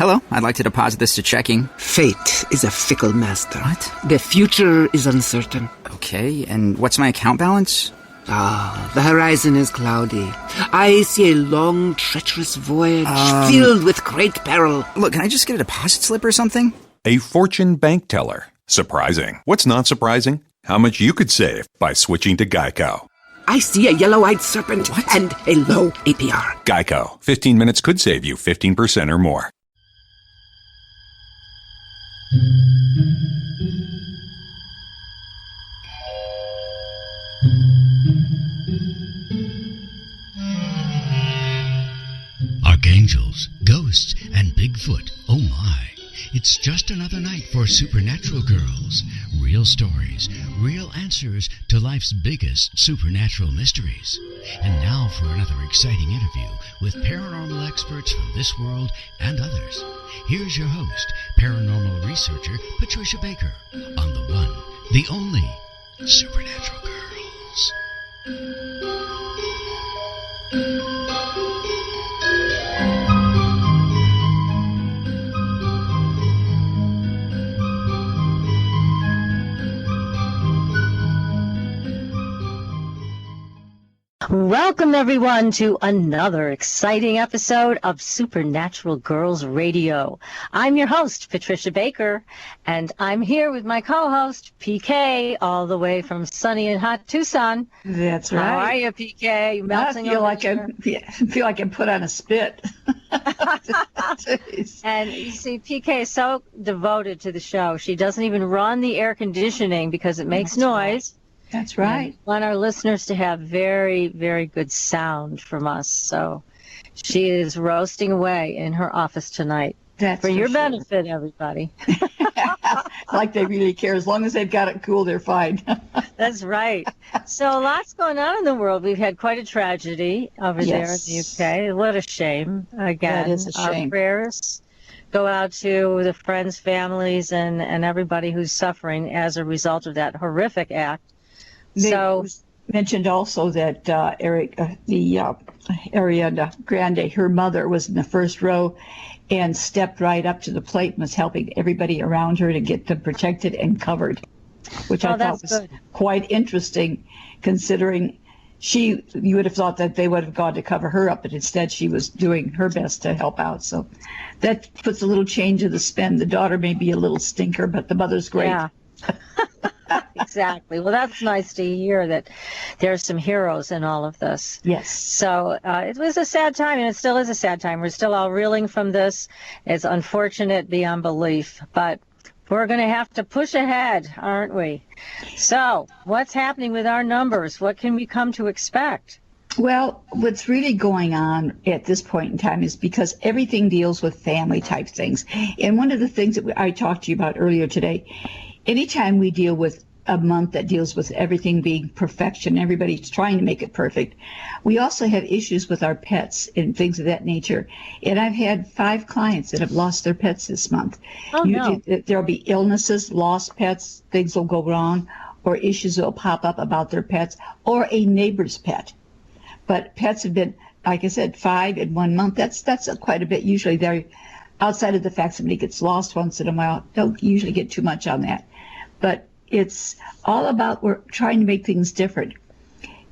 Hello, I'd like to deposit this to checking. Fate is a fickle master. What? The future is uncertain. Okay, and what's my account balance? The horizon is cloudy. I see a long, treacherous voyage filled with great peril. Look, can I just get a deposit slip or something? A fortune bank teller. Surprising. What's not surprising? How much you could save by switching to Geico. I see a yellow-eyed serpent and a low APR. Geico. 15 minutes could save you 15% or more. Archangels, ghosts, and Bigfoot. Oh my. It's just another night for Supernatural Girls. Real stories, real answers to life's biggest supernatural mysteries. And now for another exciting interview with paranormal experts from this world and others. Here's your host, paranormal researcher Patricia Baker, on the one, the only Supernatural Girls. Welcome, everyone, to another exciting episode of Supernatural Girls Radio. I'm your host, Patricia Baker, and I'm here with my co-host, PK, all the way from sunny and hot Tucson. That's right. How are you, PK? You melting I feel like I'm put on a spit. And you see, PK is so devoted to the show. She doesn't even run the air conditioning because it makes noise. Right. That's right. And we want our listeners to have very, very good sound from us. So she is roasting away in her office tonight. That's for your sure. benefit, everybody. Like they really care. As long as they've got it cool, they're fine. That's right. So lots going on in the world. We've had quite a tragedy over there in the UK. What a shame. Again, that is a shame. Our prayers go out to the friends, families, and everybody who's suffering as a result of that horrific act. It was mentioned also that Ariana Grande, her mother, was in the first row and stepped right up to the plate and was helping everybody around her to get them protected and covered, which I thought was quite interesting, considering you would have thought that they would have gone to cover her up, but instead she was doing her best to help out. So that puts a little change of the spin. The daughter may be a little stinker, but the mother's great. Yeah. Exactly. Well, that's nice to hear that there's some heroes in all of this. Yes. So it was a sad time, and it still is a sad time. We're still all reeling from this. It's unfortunate beyond belief, but we're going to have to push ahead, aren't we? So what's happening with our numbers? What can we come to expect? Well, what's really going on at this point in time is because everything deals with family type things. And one of the things that I talked to you about earlier today, anytime we deal with a month that deals with everything being perfection, everybody's trying to make it perfect, we also have issues with our pets and things of that nature. And I've had 5 clients that have lost their pets this month. Oh, no. There'll be illnesses, lost pets, things will go wrong, or issues will pop up about their pets, or a neighbor's pet. But pets have been, like I said, 5 in 1 month. That's quite a bit. Usually they're outside of the fact somebody gets lost once in a while. Don't usually get too much on that. But it's all about we're trying to make things different.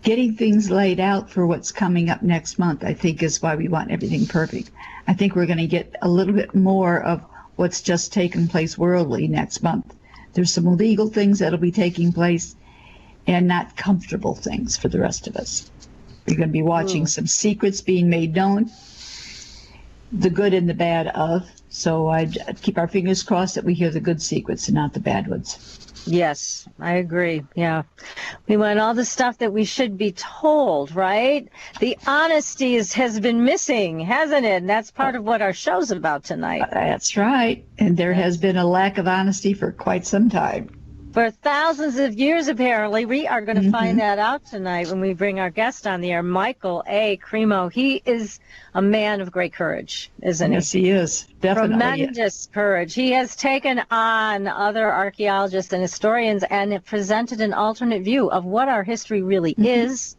Getting things laid out for what's coming up next month, I think, is why we want everything perfect. I think we're going to get a little bit more of what's just taken place worldly next month. There's some legal things that'll be taking place and not comfortable things for the rest of us. We're going to be watching some secrets being made known, the good and the bad of. So I'd keep our fingers crossed that we hear the good secrets and not the bad ones. Yes, I agree. Yeah. We want all the stuff that we should be told, right? The honesty has been missing, hasn't it? And that's part of what our show's about tonight. That's right. And there has been a lack of honesty for quite some time. For thousands of years, apparently. We are going to find that out tonight when we bring our guest on the air, Michael A. Cremo. He is a man of great courage, isn't he? Yes, he is. Definitely. Tremendous courage. He has taken on other archaeologists and historians and presented an alternate view of what our history really is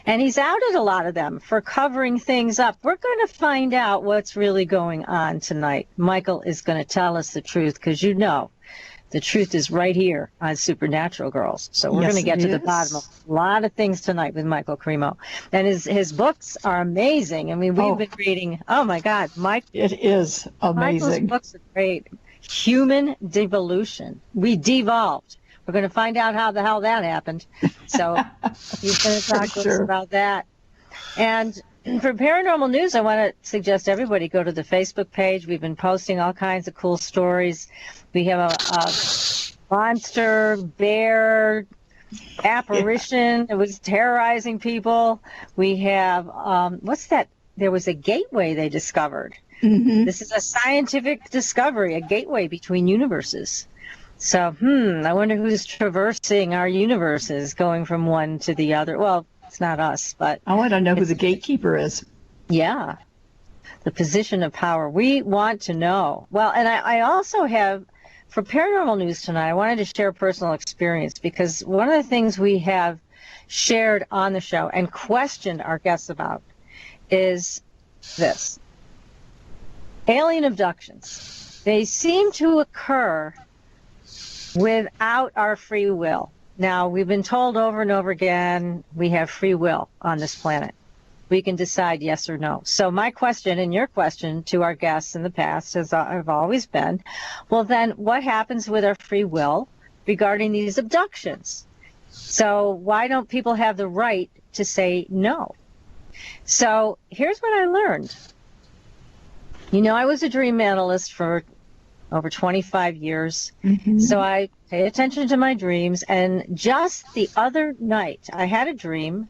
And he's outed a lot of them for covering things up. We're going to find out what's really going on tonight. Michael is going to tell us the truth, because the truth is right here on Supernatural Girls. So we're going to get to the bottom of a lot of things tonight with Michael Cremo. And his books are amazing. I mean, we've been reading, oh my God, It is amazing. Michael's books are great. Human Devolution. We devolved. We're going to find out how the hell that happened. So he's going to talk to us about that. And for paranormal news, I want to suggest everybody go to the Facebook page. We've been posting all kinds of cool stories. We have a monster, bear, apparition. It was terrorizing people. We have, what's that? There was a gateway they discovered. Mm-hmm. This is a scientific discovery, a gateway between universes. So, I wonder who's traversing our universes, going from one to the other. Well, it's not us, but... I want to know who the gatekeeper is. Yeah. The position of power. We want to know. Well, and I also have, for paranormal news tonight, I wanted to share personal experience, because one of the things we have shared on the show and questioned our guests about is this. Alien abductions. They seem to occur without our free will. Now, we've been told over and over again we have free will on this planet. We can decide yes or no. So my question and your question to our guests in the past have always been, well, then what happens with our free will regarding these abductions? So why don't people have the right to say no? So here's what I learned. I was a dream analyst for over 25 years. Mm-hmm. So I pay attention to my dreams. And just the other night, I had a dream.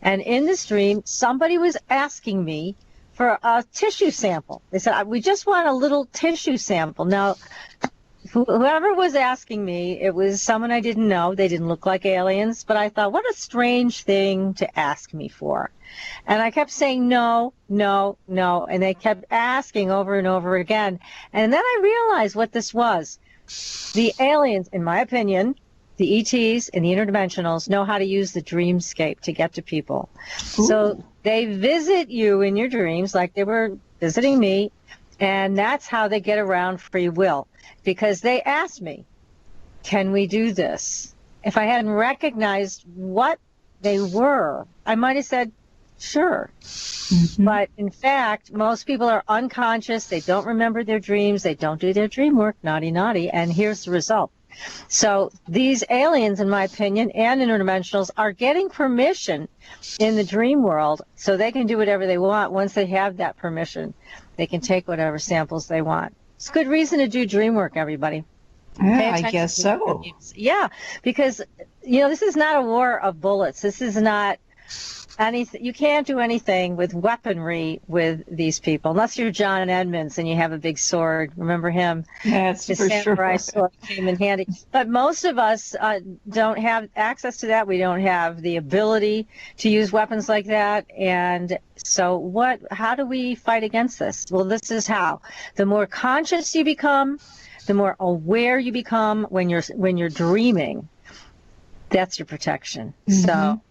And in this dream, somebody was asking me for a tissue sample. They said, we just want a little tissue sample. Now, whoever was asking me, it was someone I didn't know. They didn't look like aliens. But I thought, what a strange thing to ask me for. And I kept saying no, no, no. And they kept asking over and over again. And then I realized what this was. The aliens, in my opinion, the ETs and the interdimensionals know how to use the dreamscape to get to people. Ooh. So they visit you in your dreams like they were visiting me. And that's how they get around free will. Because they asked me, can we do this? If I hadn't recognized what they were, I might have said, sure. Mm-hmm. But in fact, most people are unconscious. They don't remember their dreams. They don't do their dream work. Naughty, naughty. And here's the result. So these aliens, in my opinion, and interdimensionals are getting permission in the dream world so they can do whatever they want. Once they have that permission, they can take whatever samples they want. It's a good reason to do dream work, everybody. Yeah, I guess so. Yeah, because, this is not a war of bullets. This is not anything. You can't do anything with weaponry with these people, unless you're John Edmonds and you have a big sword. Remember him? That's His for samurai sure. sword came in handy. But most of us don't have access to that. We don't have the ability to use weapons like that. And so how do we fight against this? Well, this is how. The more conscious you become, the more aware you become when you're dreaming, that's your protection. Mm-hmm. So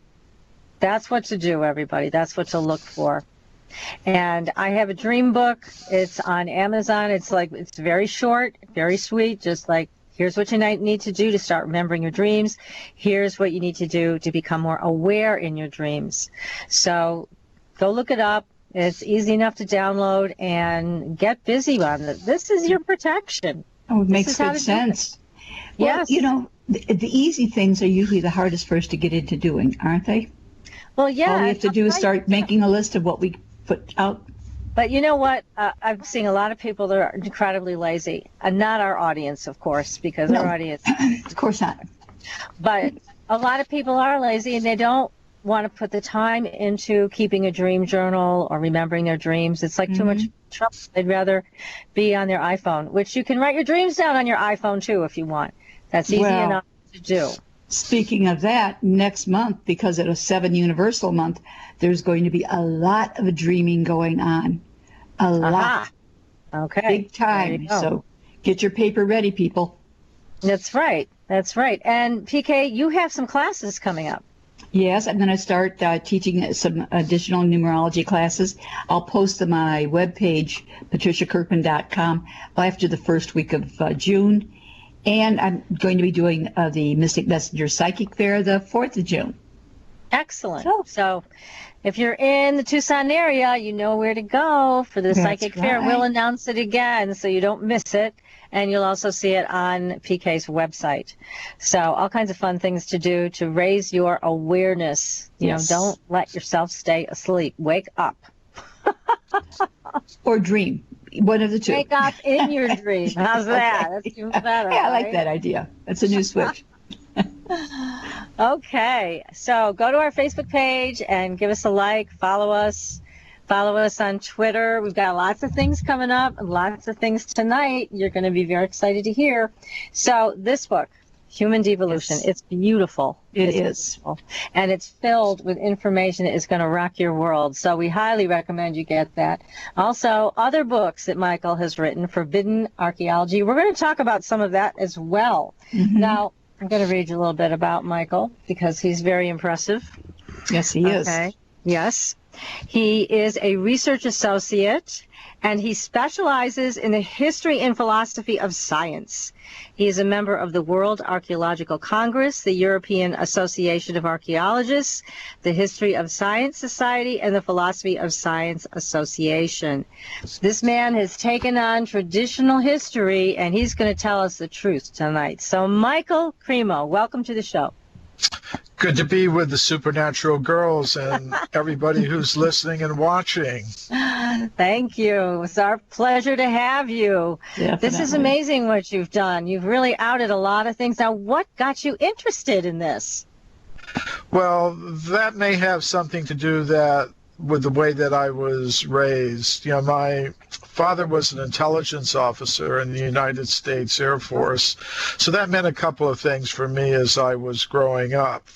that's what to do, everybody. That's what to look for. And I have a dream book. It's on Amazon. It's very short, very sweet. Just like, here's what you need to do to start remembering your dreams. Here's what you need to do to become more aware in your dreams. So go look it up. It's easy enough to download and get busy on it. This is your protection. Oh, it makes good sense. Well, yes. The easy things are usually the hardest for us to get into doing, aren't they? Well, yeah. All we have to do is start making a list of what we put out. But you know what? I'm seeing a lot of people that are incredibly lazy. Not our audience, of course, because our audience. Of course not. But a lot of people are lazy and they don't want to put the time into keeping a dream journal or remembering their dreams. It's like too much trouble. They'd rather be on their iPhone, which you can write your dreams down on your iPhone too if you want. That's easy enough to do. Speaking of that, next month, because it was 7 Universal Month, there's going to be a lot of dreaming going on. A lot. Okay. Big time. So get your paper ready, people. That's right. That's right. And PK, you have some classes coming up. Yes, I'm going to start teaching some additional numerology classes. I'll post them on my webpage, patriciakirkman.com, after the first week of June. And I'm going to be doing the Mystic Messenger Psychic Fair the 4th of June. Excellent. So if you're in the Tucson area, you know where to go for the Psychic Fair. We'll announce it again so you don't miss it. And you'll also see it on PK's website. So all kinds of fun things to do to raise your awareness. You know, don't let yourself stay asleep. Wake up. Or dream. One of the two. Wake up in your dream. How's that? That's even better. Yeah, I like that idea. That's a new switch. Okay. So go to our Facebook page and give us a like. Follow us. Follow us on Twitter. We've got lots of things coming up, lots of things tonight you're going to be very excited to hear. So this book, Human Devolution, it's beautiful. It is. Beautiful. And it's filled with information that is going to rock your world. So we highly recommend you get that. Also, other books that Michael has written, Forbidden Archaeology. We're going to talk about some of that as well. Mm-hmm. Now, I'm going to read you a little bit about Michael because he's very impressive. Yes, he is. Okay. Yes. He is a research associate, and he specializes in the history and philosophy of science. He is a member of the World Archaeological Congress, the European Association of Archaeologists, the History of Science Society, and the Philosophy of Science Association. This man has taken on traditional history, and he's going to tell us the truth tonight. So, Michael Cremo, welcome to the show. Good to be with the Supernatural Girls and everybody who's listening and watching. Thank you. It's our pleasure to have you. Definitely. This is amazing what you've done. You've really outed a lot of things. Now, what got you interested in this? Well, that may have something to do with the way that I was raised. You know, my father was an intelligence officer in the United States Air Force, so that meant a couple of things for me as I was growing up.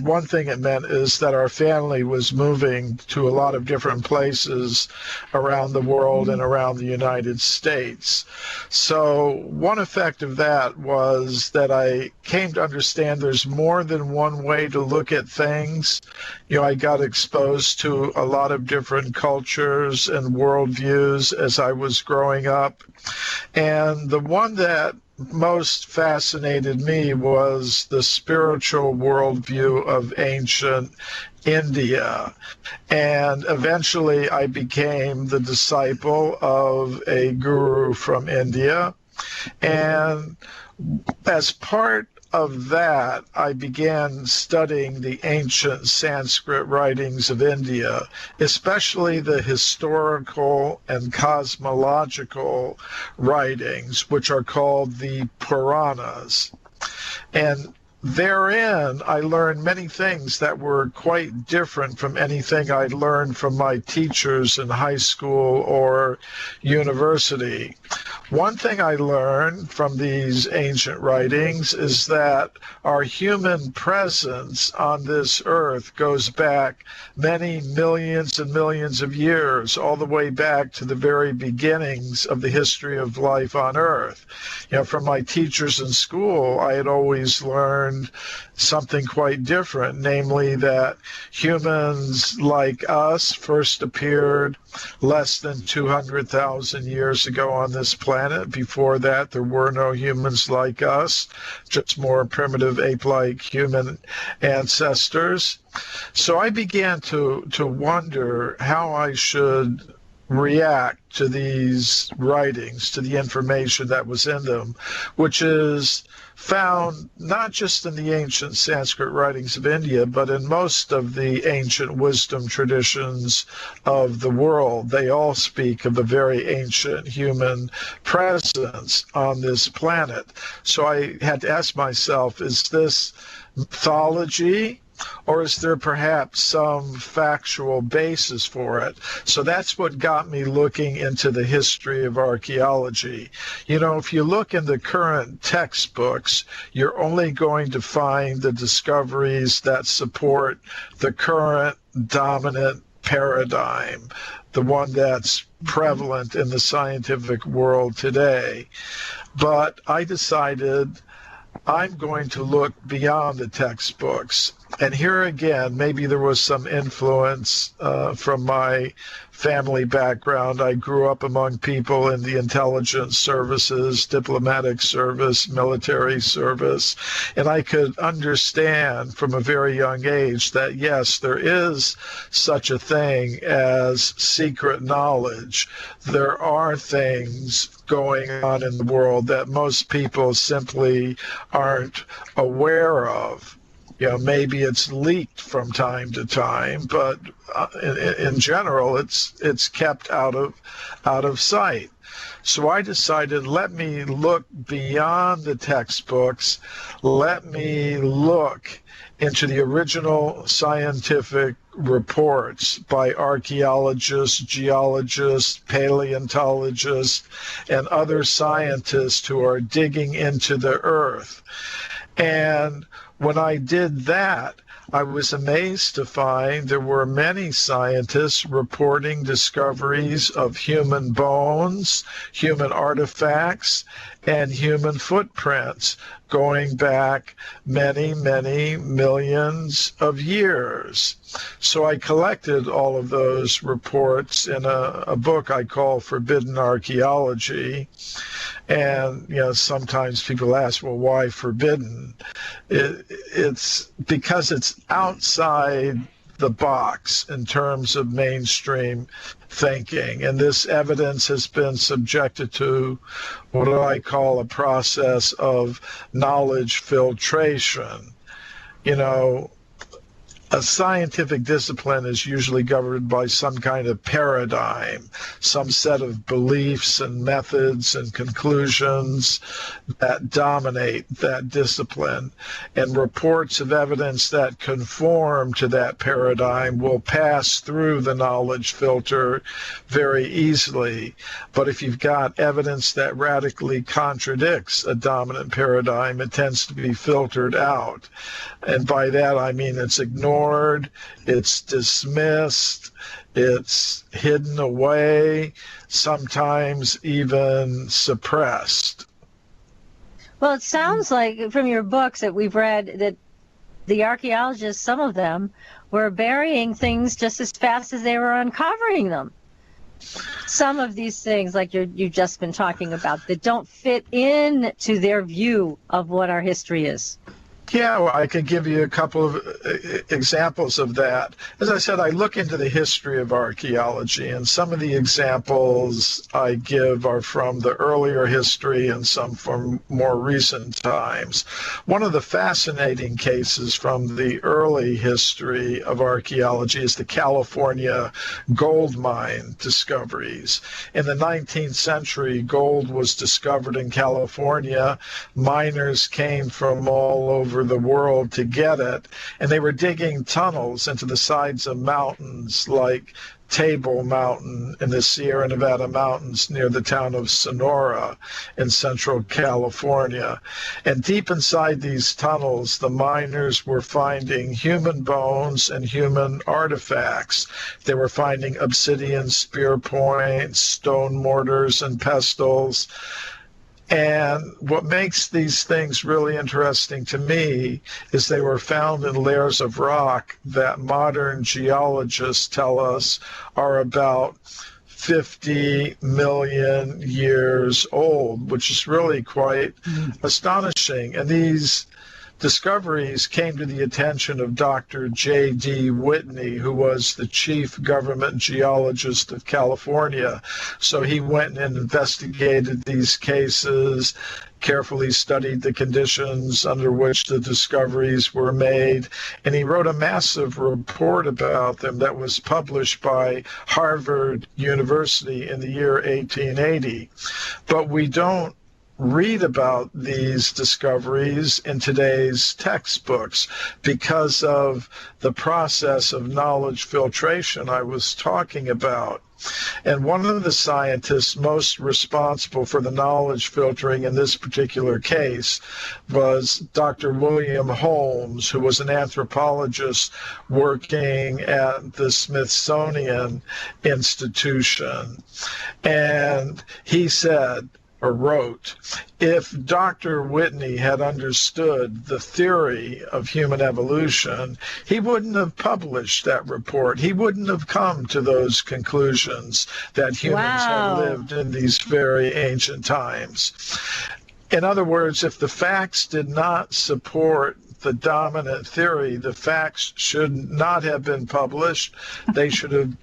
One thing it meant is that our family was moving to a lot of different places around the world and around the United States. So one effect of that was that I came to understand there's more than one way to look at things. You know, I got exposed to a lot of different cultures and worldviews as I was growing up. And the one that most fascinated me was the spiritual worldview of ancient India. And eventually I became the disciple of a guru from India. And as part of that, I began studying the ancient Sanskrit writings of India, especially the historical and cosmological writings, which are called the Puranas. And therein, I learned many things that were quite different from anything I'd learned from my teachers in high school or university. One thing I learned from these ancient writings is that our human presence on this earth goes back many millions and millions of years, all the way back to the very beginnings of the history of life on earth. You know, from my teachers in school, I had always learned something quite different, namely that humans like us first appeared less than 200,000 years ago on this planet. Before that, there were no humans like us, just more primitive ape-like human ancestors. So I began to wonder how I should react to these writings, to the information that was in them, which is found not just in the ancient Sanskrit writings of India, but in most of the ancient wisdom traditions of the world. They all speak of a very ancient human presence on this planet. So I had to ask myself, is this mythology, or is there perhaps some factual basis for it? So that's what got me looking into the history of archaeology. You know, if you look in the current textbooks, you're only going to find the discoveries that support the current dominant paradigm, the one that's prevalent in the scientific world today. But I decided I'm going to look beyond the textbooks And here again, maybe there was some influence from my family background. I grew up among people in the intelligence services, diplomatic service, military service, and I could understand from a very young age that, yes, there is such a thing as secret knowledge. There are things going on in the world that most people simply aren't aware of. Maybe it's leaked from time to time, but in general, it's kept out of sight. So I decided, let me look beyond the textbooks. Let me look into the original scientific reports by archaeologists, geologists, paleontologists, and other scientists who are digging into the earth. And when I did that, I was amazed to find there were many scientists reporting discoveries of human bones, human artifacts, and human footprints going back many, many millions of years. So I collected all of those reports in a book I call Forbidden Archaeology. And, sometimes people ask, well, why forbidden? It's because it's outside the box in terms of mainstream thinking. And this evidence has been subjected to what I call a process of knowledge filtration. A scientific discipline is usually governed by some kind of paradigm, some set of beliefs and methods and conclusions that dominate that discipline. And reports of evidence that conform to that paradigm will pass through the knowledge filter very easily. But if you've got evidence that radically contradicts a dominant paradigm, it tends to be filtered out. And by that I mean it's ignored, it's dismissed, it's hidden away, sometimes even suppressed. Well, it sounds like from your books that we've read that the archaeologists, some of them, were burying things just as fast as they were uncovering them. Some of these things, like you've just been talking about, that don't fit in to their view of what our history is. Yeah, well, I could give you a couple of examples of that. As I said, I look into the history of archaeology, and some of the examples I give are from the earlier history and some from more recent times. One of the fascinating cases from the early history of archaeology is the California gold mine discoveries. In the 19th century, gold was discovered in California. Miners came from all over the world to get it, and they were digging tunnels into the sides of mountains like Table Mountain in the Sierra Nevada mountains near the town of Sonora in central California. And deep inside these tunnels, the miners were finding human bones and human artifacts. They were finding obsidian spear points, stone mortars, and pestles. And what makes these things really interesting to me is they were found in layers of rock that modern geologists tell us are about 50 million years old, which is really quite astonishing. And these discoveries came to the attention of Dr. J.D. Whitney, who was the chief government geologist of California. So he went and investigated these cases, carefully studied the conditions under which the discoveries were made, and he wrote a massive report about them that was published by Harvard University in the year 1880. But we don't read about these discoveries in today's textbooks because of the process of knowledge filtration I was talking about. And one of the scientists most responsible for the knowledge filtering in this particular case was Dr. William Holmes, who was an anthropologist working at the Smithsonian Institution. And he said, or wrote, if Dr. Whitney had understood the theory of human evolution, he wouldn't have published that report. He wouldn't have come to those conclusions that humans have lived in these very ancient times. In other words, if the facts did not support the dominant theory, the facts should not have been published. They should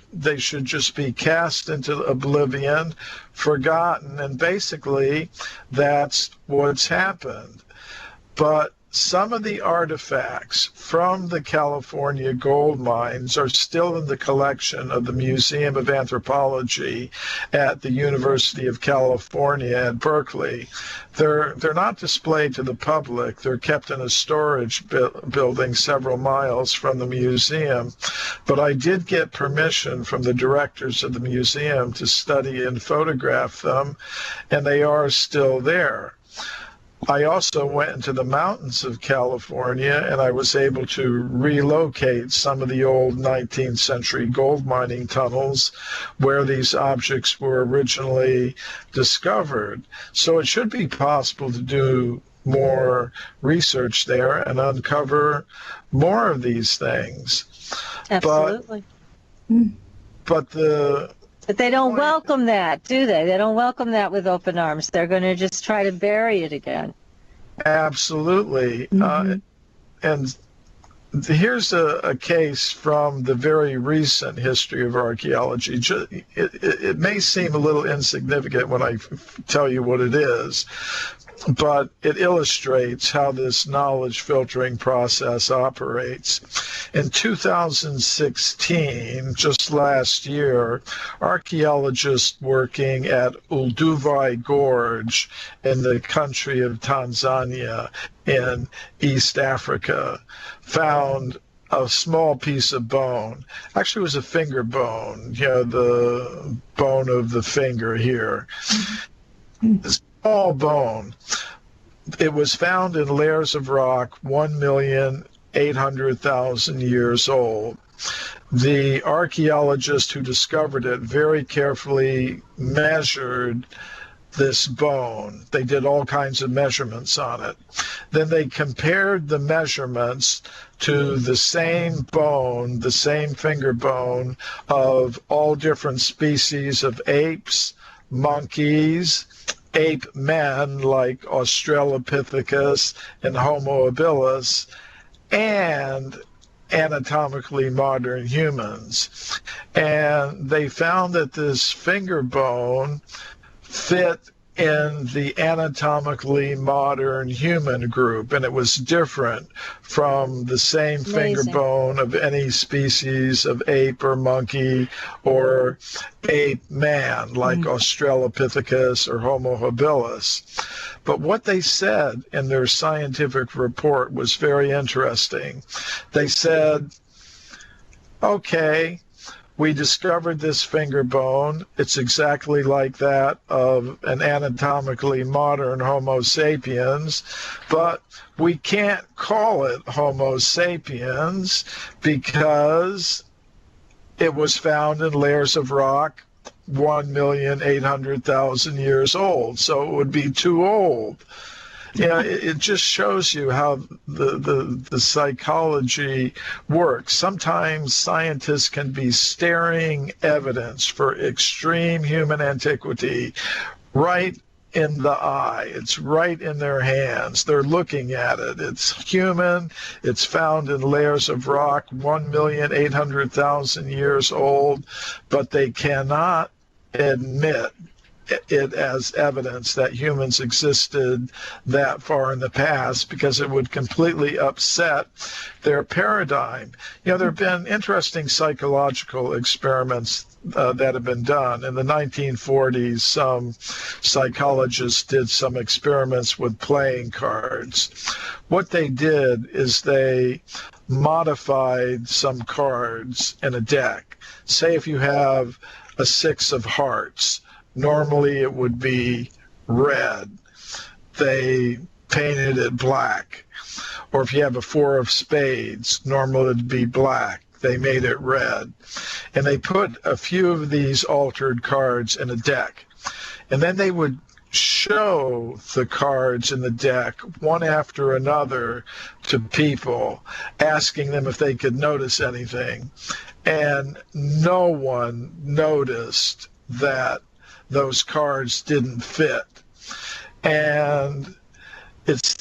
just be cast into oblivion, forgotten, and basically that's what's happened. But some of the artifacts from the California gold mines are still in the collection of the Museum of Anthropology at the University of California at Berkeley. They're not displayed to the public. They're kept in a storage building several miles from the museum. But I did get permission from the directors of the museum to study and photograph them, and they are still there. I also went into the mountains of California, and I was able to relocate some of the old 19th century gold mining tunnels where these objects were originally discovered. So it should be possible to do more research there and uncover more of these things. Absolutely. But they don't welcome that, do they? They don't welcome that with open arms. They're going to just try to bury it again. Absolutely. And here's a case from the very recent history of archaeology. It may seem a little insignificant when I tell you what it is, but it illustrates how this knowledge filtering process operates. In 2016, just last year, archaeologists working at Olduvai Gorge in the country of Tanzania in East Africa found a small piece of bone. Actually, it was a finger bone, the bone of the finger here. Small bone. It was found in layers of rock 1,800,000 years old. The archaeologist who discovered it very carefully measured this bone. They did all kinds of measurements on it. Then they compared the measurements to the same bone, the same finger bone of all different species of apes, monkeys, ape men like Australopithecus and Homo habilis, and anatomically modern humans. And they found that this finger bone fit in the anatomically modern human group, and it was different from the same finger bone of any species of ape or monkey or ape man like Australopithecus or Homo habilis. But what they said in their scientific report was very interesting. They said, okay, we discovered this finger bone. It's exactly like that of an anatomically modern Homo sapiens, but we can't call it Homo sapiens because it was found in layers of rock 1,800,000 years old, so it would be too old. It just shows you how the psychology works. Sometimes scientists can be staring evidence for extreme human antiquity right in the eye. It's right in their hands. They're looking at it. It's human. It's found in layers of rock 1,800,000 years old, but they cannot admit it as evidence that humans existed that far in the past because it would completely upset their paradigm. There have been interesting psychological experiments that have been done. In the 1940s, some psychologists did some experiments with playing cards. What they did is they modified some cards in a deck. Say if you have a 6 of hearts, normally it would be red. They painted it black. Or if you have a 4 of spades, normally it would be black. They made it red. And they put a few of these altered cards in a deck. And then they would show the cards in the deck one after another to people, asking them if they could notice anything. And no one noticed that those cards didn't fit. And it's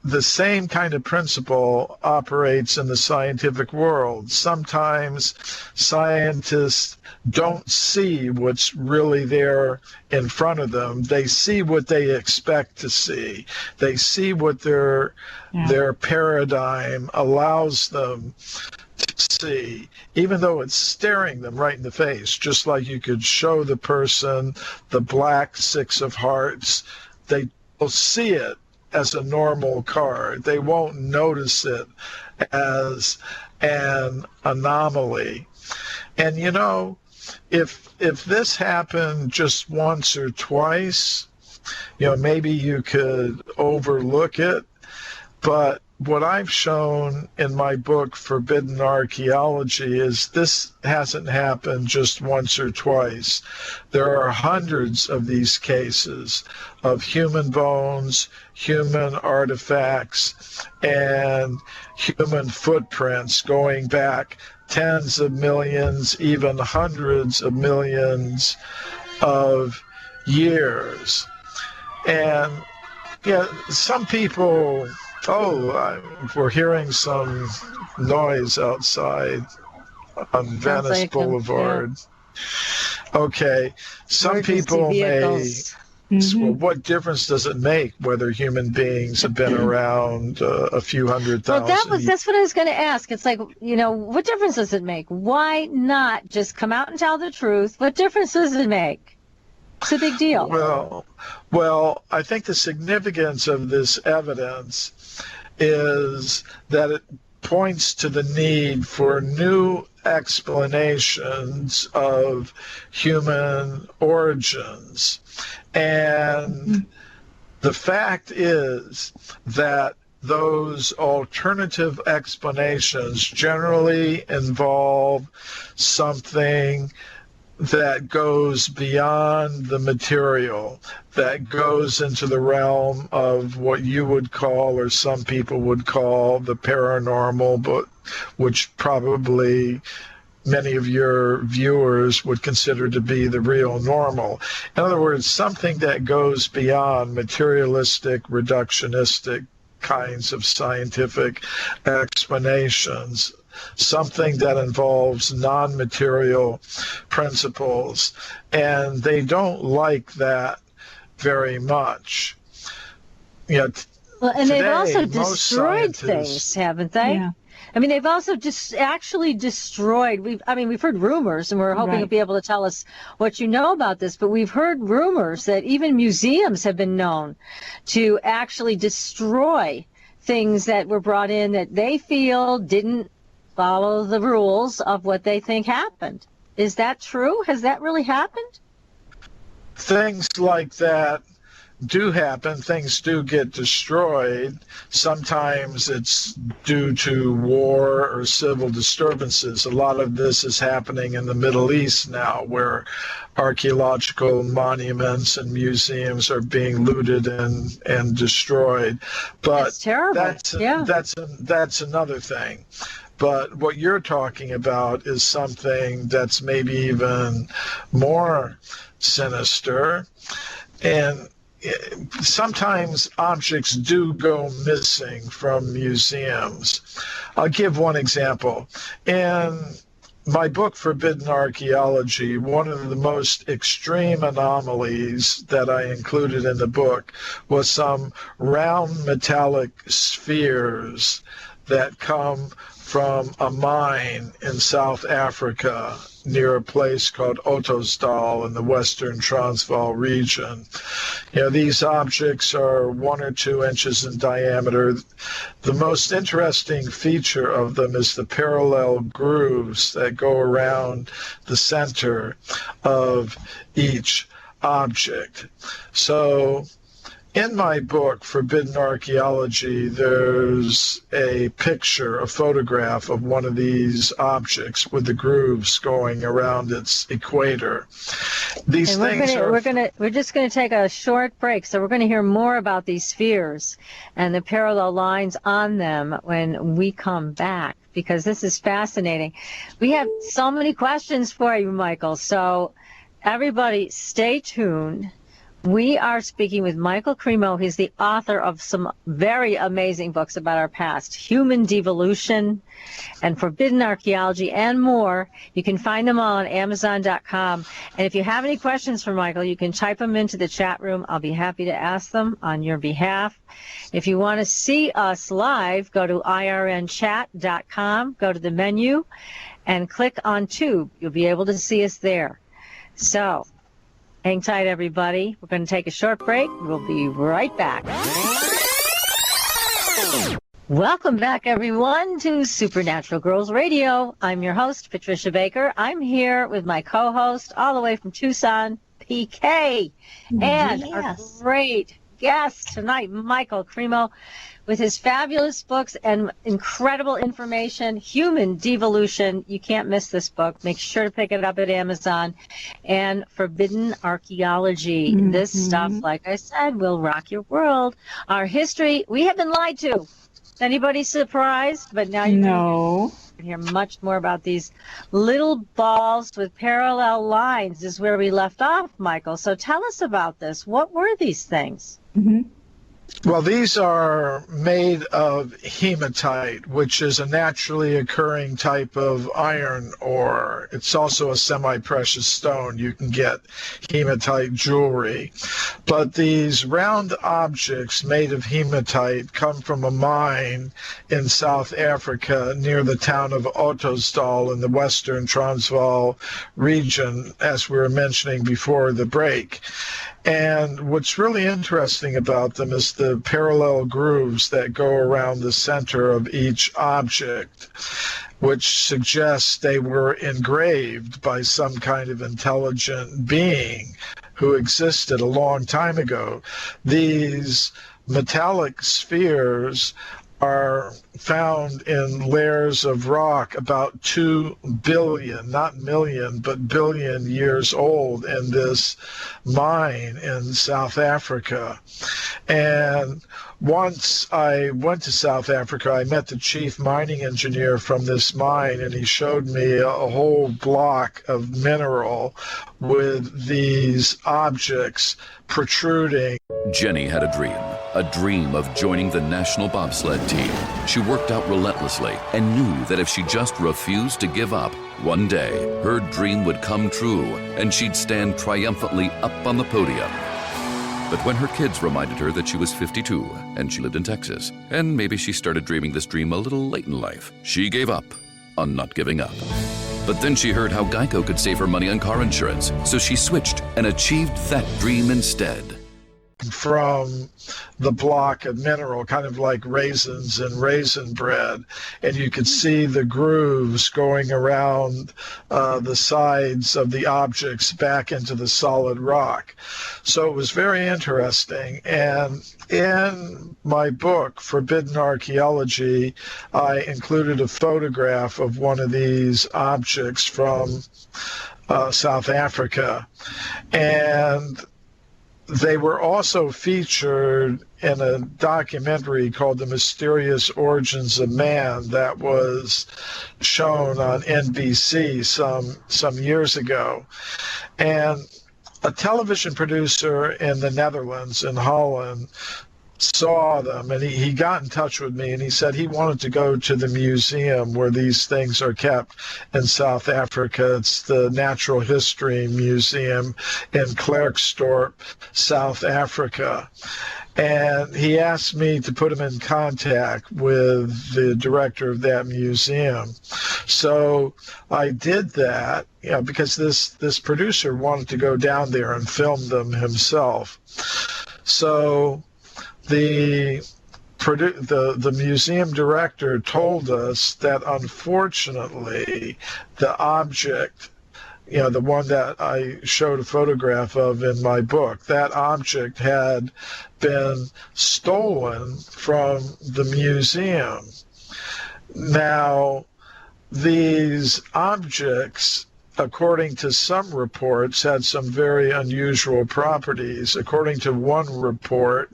the same kind of principle operates in the scientific world. Sometimes scientists don't see what's really there in front of them. They see what they expect to see. They see what their paradigm allows them to see, even though it's staring them right in the face. Just like you could show the person the black six of hearts, they will see it as a normal card. They won't notice it as an anomaly. And you know, if this happened just once or twice, you know, maybe you could overlook it. But what I've shown in my book, Forbidden Archaeology, is this hasn't happened just once or twice. There are hundreds of these cases of human bones, human artifacts, and human footprints going back tens of millions, even hundreds of millions of years. And yeah, some people, we're hearing some noise outside on Venice Boulevard. Yeah. Okay, some people vehicles. Well, what difference does it make whether human beings have been around a few hundred thousand? Well, that's what I was going to ask. It's like, you know, what difference does it make? Why not just come out and tell the truth? What difference does it make? It's a big deal. Well, I think the significance of this evidence is that it points to the need for new explanations of human origins. And the fact is that those alternative explanations generally involve something that goes beyond the material, that goes into the realm of what you would call, or some people would call, the paranormal, but which probably many of your viewers would consider to be the real normal. In other words, something that goes beyond materialistic, reductionistic kinds of scientific explanations, something that involves non-material principles, and they don't like that very much. You know, and today, they've also destroyed things, haven't they? Yeah. I mean, they've also just actually destroyed. We've heard rumors, and we're hoping to be able to tell us what you know about this. But we've heard rumors that even museums have been known to actually destroy things that were brought in that they feel didn't follow the rules of what they think happened. Is that true? Has that really happened? Things like that do happen. Things do get destroyed. Sometimes it's due to war or civil disturbances. A lot of this is happening in the Middle East now, where archaeological monuments and museums are being looted and destroyed. But that's terrible. That's another thing. But what you're talking about is something that's maybe even more sinister. And sometimes objects do go missing from museums. I'll give one example. In my book, Forbidden Archaeology, one of the most extreme anomalies that I included in the book was some round metallic spheres that come from a mine in South Africa near a place called Ottosdal in the western Transvaal region. You know, these objects are 1 or 2 inches in diameter. The most interesting feature of them is the parallel grooves that go around the center of each object. So in my book, Forbidden Archaeology, there's a picture, a photograph of one of these objects with the grooves going around its equator. These things we're just going to take a short break, so we're going to hear more about these spheres and the parallel lines on them when we come back, because this is fascinating. We have so many questions for you, Michael, so everybody stay tuned. We are speaking with Michael Cremo. He's the author of some very amazing books about our past, Human Devolution and Forbidden Archaeology, and more. You can find them all on Amazon.com. And if you have any questions for Michael, you can type them into the chat room. I'll be happy to ask them on your behalf. If you want to see us live, go to irnchat.com, go to the menu, and click on Tube. You'll be able to see us there. So, hang tight, everybody. We're going to take a short break. We'll be right back. Welcome back, everyone, to Supernatural Girls Radio. I'm your host, Patricia Baker. I'm here with my co-host all the way from Tucson, PK, and our great guest tonight, Michael Cremo, with his fabulous books and incredible information, Human Devolution. You can't miss this book. Make sure to pick it up at Amazon. And Forbidden Archaeology. This stuff, like I said, will rock your world. Our history, we have been lied to. Anybody surprised? But now you can hear much more about these little balls with parallel lines is where we left off, Michael. So tell us about this. What were these things? Well, these are made of hematite, which is a naturally occurring type of iron ore. It's also a semi-precious stone. You can get hematite jewelry. But these round objects made of hematite come from a mine in South Africa near the town of Ottosdal in the western Transvaal region, as we were mentioning before the break. And what's really interesting about them is the parallel grooves that go around the center of each object, which suggests they were engraved by some kind of intelligent being who existed a long time ago. These metallic spheres are found in layers of rock about 2 billion, not million, but billion years old in this mine in South Africa. And once I went to South Africa, I met the chief mining engineer from this mine, and he showed me a whole block of mineral with these objects protruding. Jenny had a dream of joining the national bobsled team. She worked out relentlessly and knew that if she just refused to give up, one day her dream would come true and she'd stand triumphantly up on the podium. But when her kids reminded her that she was 52 and she lived in Texas, and maybe she started dreaming this dream a little late in life, she gave up on not giving up. But then she heard how Geico could save her money on car insurance, so she switched and achieved that dream instead. From the block of mineral, kind of like raisins and raisin bread, and you could see the grooves going around the sides of the objects back into the solid rock. So it was very interesting. And in my book, Forbidden Archaeology, I included a photograph of one of these objects from South Africa. And they were also featured in a documentary called The Mysterious Origins of Man that was shown on NBC some years ago. And a television producer in the Netherlands, in Holland, saw them, and he got in touch with me, and he said he wanted to go to the museum where these things are kept in South Africa. It's the Natural History Museum in Klerksdorp, South Africa. And he asked me to put him in contact with the director of that museum. So I did that, because this producer wanted to go down there and film them himself. So the museum director told us that unfortunately the object the one that I showed a photograph of in my book, that object had been stolen from the museum. Now, these objects, according to some reports, had some very unusual properties. According to one report,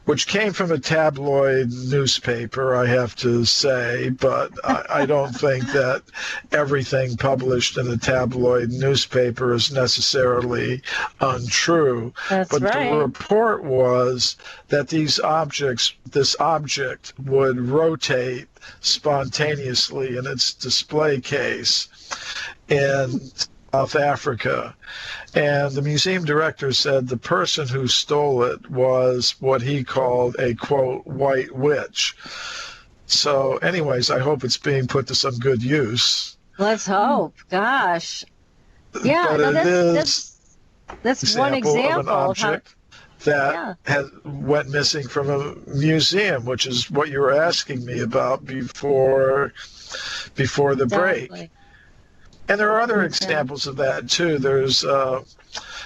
which came from a tabloid newspaper, I have to say, but I don't think that everything published in a tabloid newspaper is necessarily untrue. That's but right. The report was that this object would rotate spontaneously in its display case in South Africa. And the museum director said the person who stole it was what he called a, quote, white witch. So anyways, I hope it's being put to some good use. Let's hope. Gosh. Yeah, but no, that's one example of an object that went missing from a museum, which is what you were asking me about before the break. And there are other examples of that, too. There's an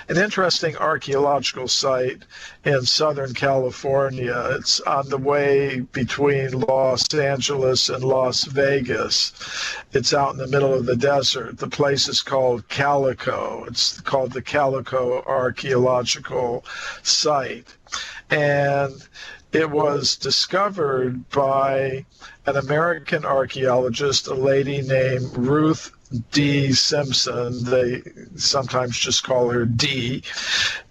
interesting archaeological site in Southern California. It's on the way between Los Angeles and Las Vegas. It's out in the middle of the desert. The place is called Calico. It's called the Calico Archaeological Site. And it was discovered by an American archaeologist, a lady named Ruth D. Simpson. They sometimes just call her D.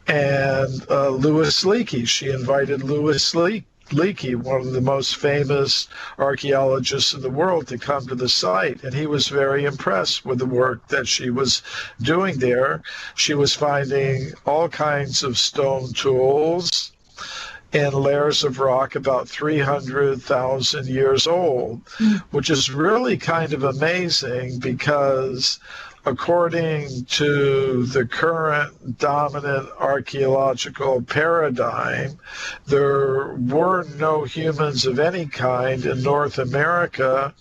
And Louis Leakey. She invited Louis Leakey, one of the most famous archaeologists in the world, to come to the site. And he was very impressed with the work that she was doing there. She was finding all kinds of stone tools in layers of rock about 300,000 years old, which is really kind of amazing because according to the current dominant archaeological paradigm, there were no humans of any kind in North America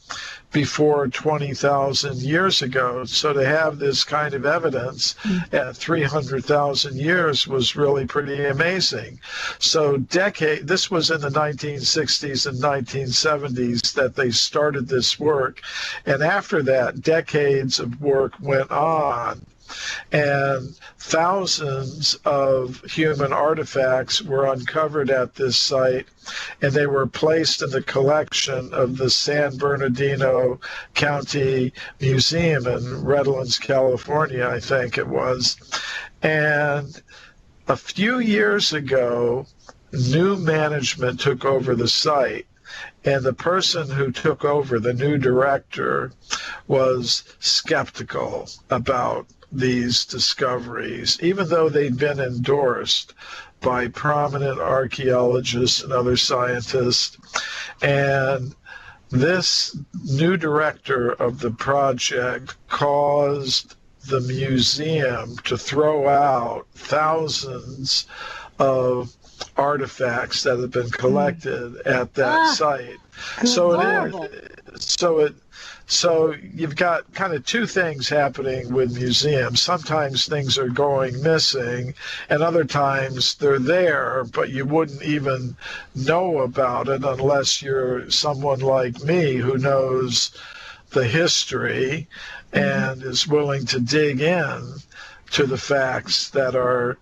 before 20,000 years ago. So to have this kind of evidence at 300,000 years was really pretty amazing. So this was in the 1960s and 1970s that they started this work. And after that, decades of work went on. And thousands of human artifacts were uncovered at this site, and they were placed in the collection of the San Bernardino County Museum in Redlands, California, I think it was. And a few years ago, new management took over the site, and the person who took over, the new director, was skeptical about these discoveries, even though they'd been endorsed by prominent archaeologists and other scientists. And this new director of the project caused the museum to throw out thousands of artifacts that had been collected at that site. So you've got kind of two things happening with museums. Sometimes things are going missing, and other times they're there, but you wouldn't even know about it unless you're someone like me who knows the history and is willing to dig in to the facts that are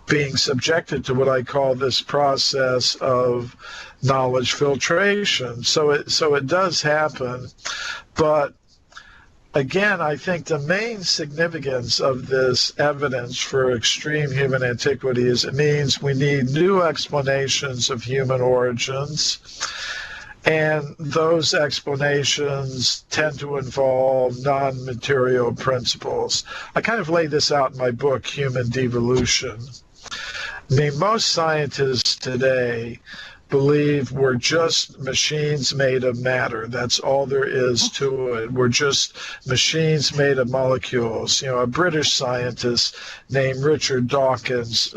being subjected to what I call this process of knowledge filtration. So it does happen. But again, I think the main significance of this evidence for extreme human antiquity is it means we need new explanations of human origins. And those explanations tend to involve non-material principles. I kind of lay this out in my book, Human Devolution. I mean, most scientists today believe we're just machines made of matter. That's all there is to it. We're just machines made of molecules. You know, a British scientist named Richard Dawkins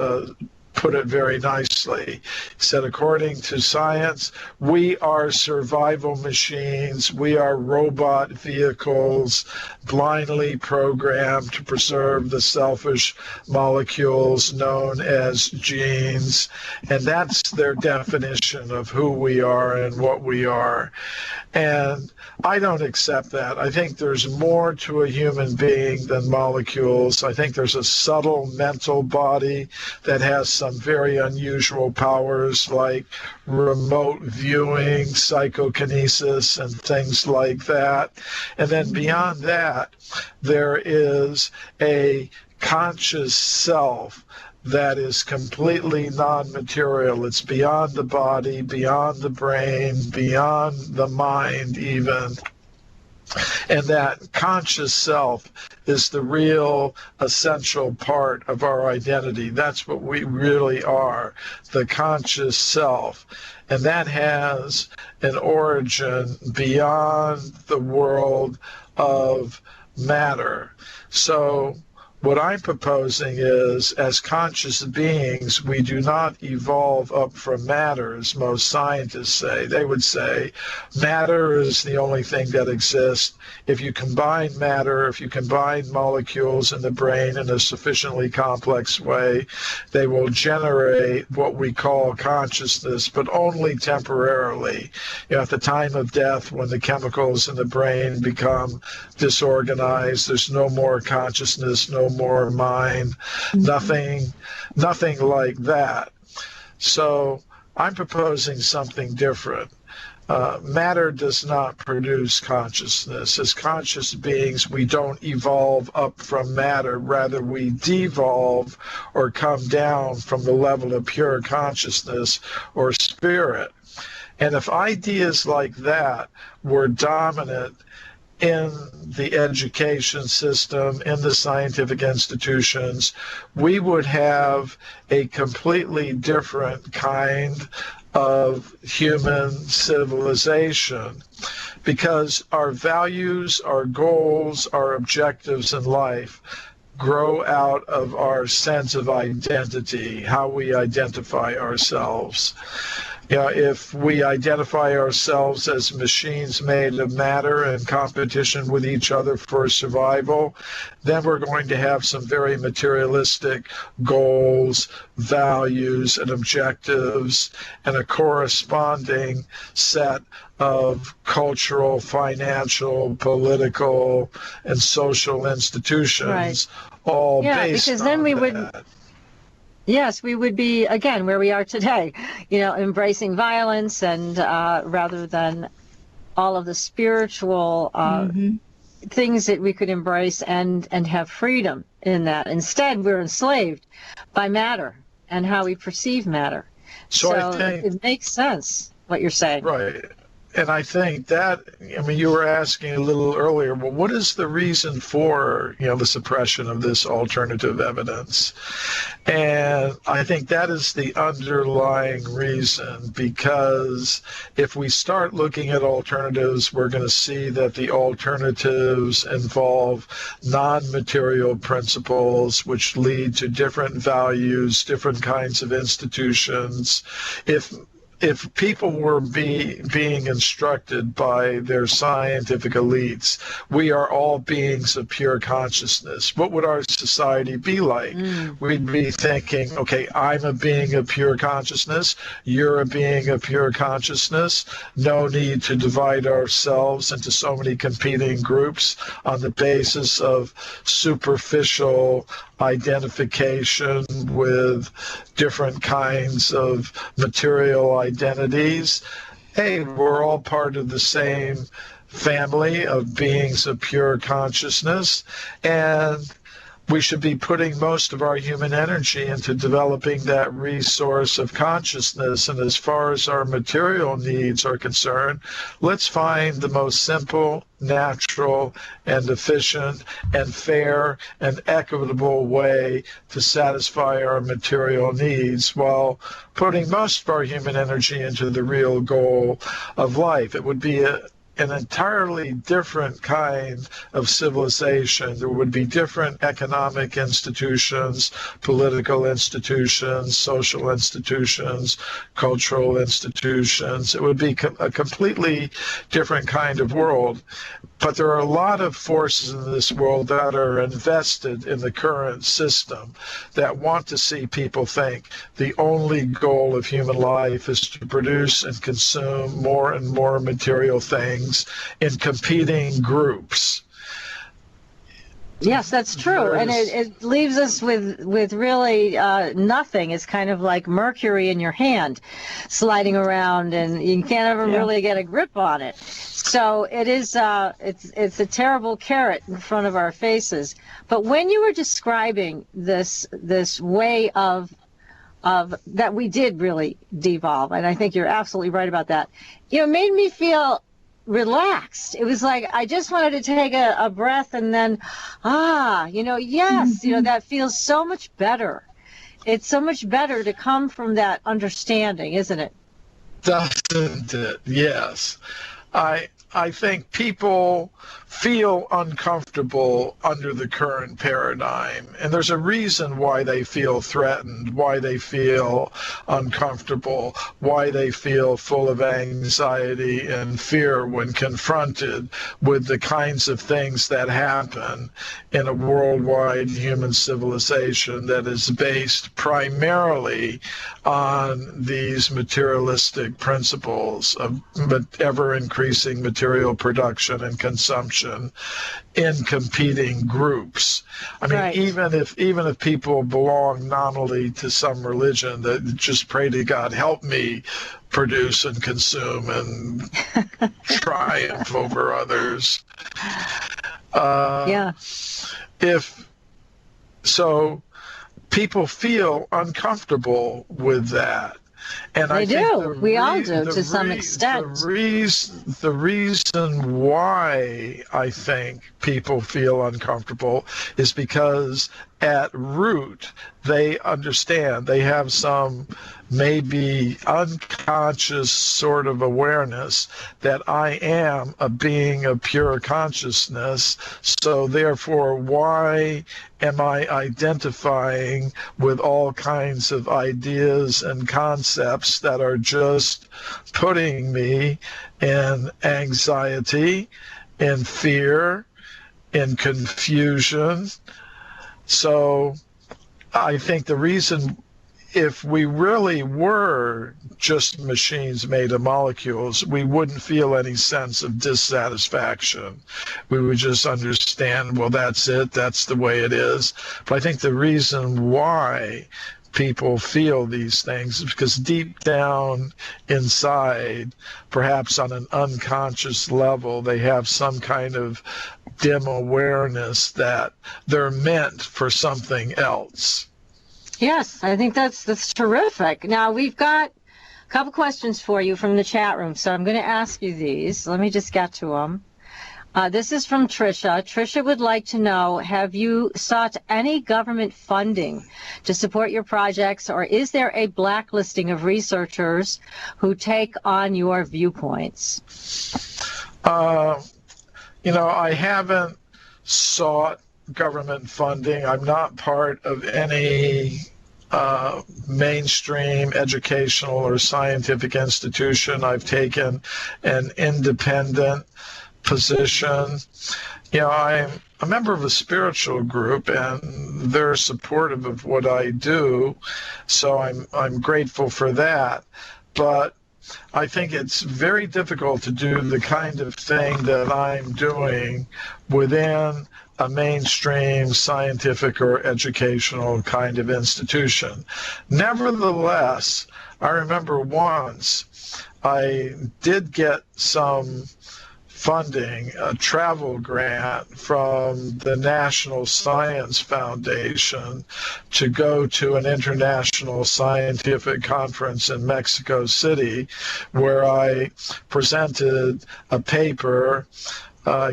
put it very nicely. He said, according to science, we are survival machines. We are robot vehicles blindly programmed to preserve the selfish molecules known as genes. And that's their definition of who we are and what we are. And I don't accept that. I think there's more to a human being than molecules. I think there's a subtle mental body that has some very unusual powers like remote viewing, psychokinesis, and things like that. And then beyond that, there is a conscious self that is completely non-material. It's beyond the body, beyond the brain, beyond the mind even. And that conscious self is the real essential part of our identity. That's what we really are, the conscious self. And that has an origin beyond the world of matter. So what I'm proposing is, as conscious beings, we do not evolve up from matter, as most scientists say. They would say matter is the only thing that exists. If you combine matter, if you combine molecules in the brain in a sufficiently complex way, they will generate what we call consciousness, but only temporarily. At the time of death, when the chemicals in the brain become disorganized, there's no more consciousness, no more mind, nothing like that. So I'm proposing something different. Matter does not produce consciousness. As conscious beings, we don't evolve up from matter. Rather, we devolve or come down from the level of pure consciousness or spirit. And if ideas like that were dominant in the education system, in the scientific institutions, we would have a completely different kind of human civilization, because our values, our goals, our objectives in life grow out of our sense of identity, how we identify ourselves. If we identify ourselves as machines made of matter in competition with each other for survival, then we're going to have some very materialistic goals, values, and objectives, and a corresponding set of cultural, financial, political, and social institutions, all based because on then we that. would. Yes, we would be, again, where we are today, embracing violence and rather than all of the spiritual things that we could embrace and have freedom in that. Instead, we're enslaved by matter and how we perceive matter. So I think it makes sense what you're saying. Right. And I think that, you were asking a little earlier, well, what is the reason for, the suppression of this alternative evidence? And I think that is the underlying reason, because if we start looking at alternatives, we're going to see that the alternatives involve non-material principles, which lead to different values, different kinds of institutions. If people were being instructed by their scientific elites, we are all beings of pure consciousness, what would our society be like? We'd be thinking, okay, I'm a being of pure consciousness, you're a being of pure consciousness, no need to divide ourselves into so many competing groups on the basis of superficial identification with different kinds of material identities. Hey, we're all part of the same family of beings of pure consciousness, and we should be putting most of our human energy into developing that resource of consciousness. And as far as our material needs are concerned, let's find the most simple, natural, and efficient, and fair, and equitable way to satisfy our material needs while putting most of our human energy into the real goal of life. It would be an entirely different kind of civilization. There would be different economic institutions, political institutions, social institutions, cultural institutions. It would be a completely different kind of world. But there are a lot of forces in this world that are invested in the current system that want to see people think the only goal of human life is to produce and consume more and more material things in competing groups. Yes, that's true. And it leaves us with really nothing. It's kind of like mercury in your hand sliding around, and you can't ever really get a grip on it. So it is it's a terrible carrot in front of our faces. But when you were describing this way of that we did really devolve, and I think you're absolutely right about that, it made me feel relaxed. It was like I just wanted to take a breath and then that feels so much better. It's so much better to come from that understanding, isn't it? Doesn't it? Yes. I think people feel uncomfortable under the current paradigm, and there's a reason why they feel threatened, why they feel uncomfortable, why they feel full of anxiety and fear when confronted with the kinds of things that happen in a worldwide human civilization that is based primarily on these materialistic principles of ever-increasing material production and consumption in competing groups. I mean, Right. even if people belong nominally to some religion, that just pray to God, help me produce and consume and triumph over others. If so, people feel uncomfortable with that. And They I think do. We all do to some extent. The reason why I think people feel uncomfortable is because at root they understand, they have some maybe unconscious sort of awareness that I am a being of pure consciousness, so therefore why am I identifying with all kinds of ideas and concepts that are just putting me in anxiety, in fear, in confusion? So I think the reason, if we really were just machines made of molecules, we wouldn't feel any sense of dissatisfaction. We would just understand, well, that's it, that's the way it is. But I think the reason why people feel these things is because deep down inside, perhaps on an unconscious level, they have some kind of dim awareness that they're meant for something else. Yes, I think that's terrific. Now, we've got a couple questions for you from the chat room, so I'm going to ask you these. Let me just get to them. This is from Tricia. Tricia would like to know, have you sought any government funding to support your projects, or is there a blacklisting of researchers who take on your viewpoints? I haven't sought government funding. I'm not part of any mainstream educational or scientific institution. I've taken an independent position. I'm a member of a spiritual group, and they're supportive of what I do, so I'm grateful for that. But I think it's very difficult to do the kind of thing that I'm doing within a mainstream scientific or educational kind of institution. Nevertheless, I remember once I did get some funding, a travel grant from the National Science Foundation to go to an international scientific conference in Mexico City, where I presented a paper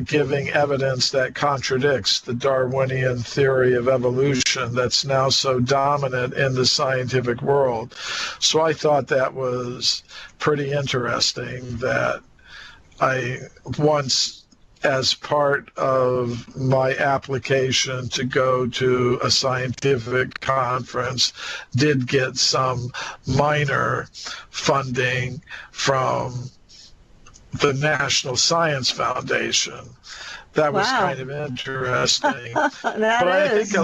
giving evidence that contradicts the Darwinian theory of evolution that's now so dominant in the scientific world. So I thought that was pretty interesting, that I once, as part of my application to go to a scientific conference, did get some minor funding from the National Science Foundation. That was Wow. kind of interesting. That But I is. think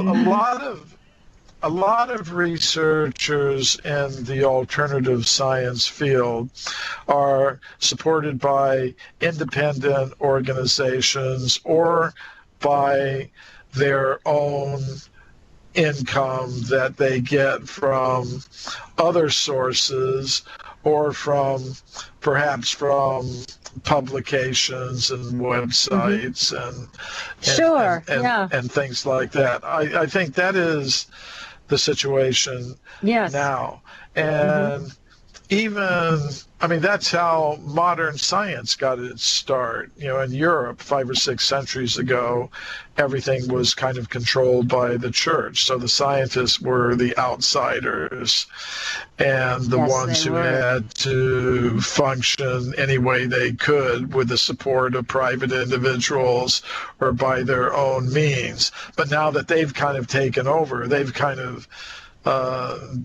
a lot of researchers in the alternative science field are supported by independent organizations or by their own income that they get from other sources or perhaps from publications and websites Sure, yeah. and things like that. I think that is the situation Yes. now. And that's how modern science got its start. In Europe, 5 or 6 centuries ago, everything was kind of controlled by the church. So the scientists were the outsiders and the Yes, ones they who were. had to function any way they could with the support of private individuals or by their own means. But now that they've kind of taken over, they've kind of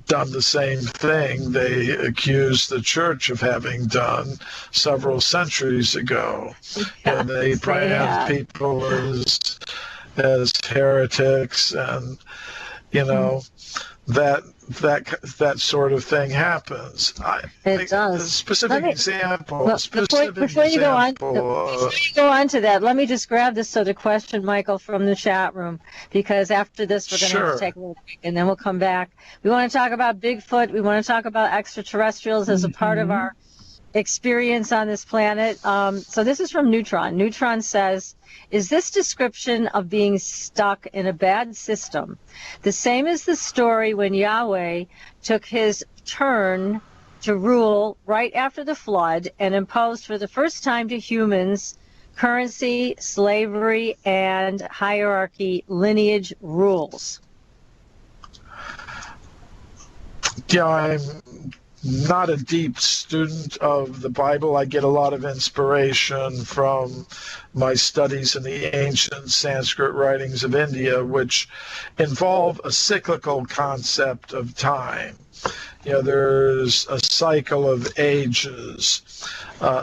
done the same thing they accused the church of having done several centuries ago. And they Yes, they have. brand people as heretics, and that sort of thing happens. It does. A specific example. Well, before you go on to that, let me just grab this sort of question, Michael, from the chat room, because after this we're going to have Sure. to take a little break, and then we'll come back. We want to talk about Bigfoot. We want to talk about extraterrestrials as a part of our experience on this planet. So this is from Neutron. Neutron says, is this description of being stuck in a bad system the same as the story when Yahweh took his turn to rule right after the flood and imposed for the first time to humans currency, slavery, and hierarchy lineage rules? Yeah, I'm not a deep student of the Bible. I get a lot of inspiration from my studies in the ancient Sanskrit writings of India, which involve a cyclical concept of time. There's a cycle of ages,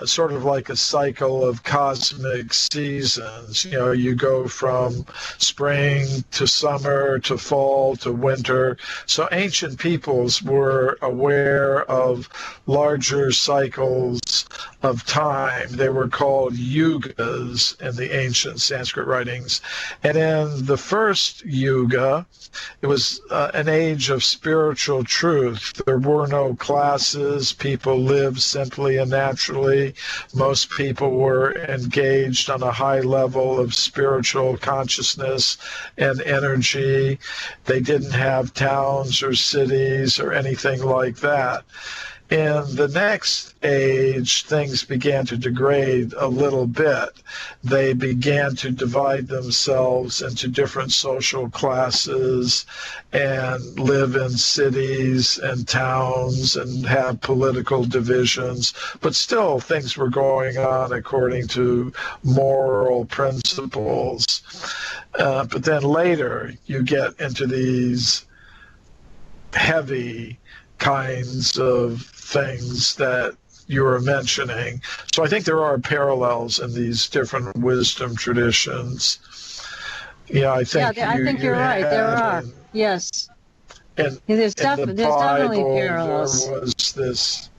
sort of like a cycle of cosmic seasons. You go from spring to summer to fall to winter. So ancient peoples were aware of larger cycles of time. They were called yugas in the ancient Sanskrit writings. And in the first yuga, it was an age of spiritual truth. There were no classes. People lived simply and naturally. Most people were engaged on a high level of spiritual consciousness and energy. They didn't have towns or cities or anything like that. In the next age, things began to degrade a little bit. They began to divide themselves into different social classes and live in cities and towns and have political divisions. But still, things were going on according to moral principles. But then later, you get into these heavy kinds of things that you were mentioning. So I think there are parallels in these different wisdom traditions. I think you're right. There are. Yes. There's definitely parallels. There was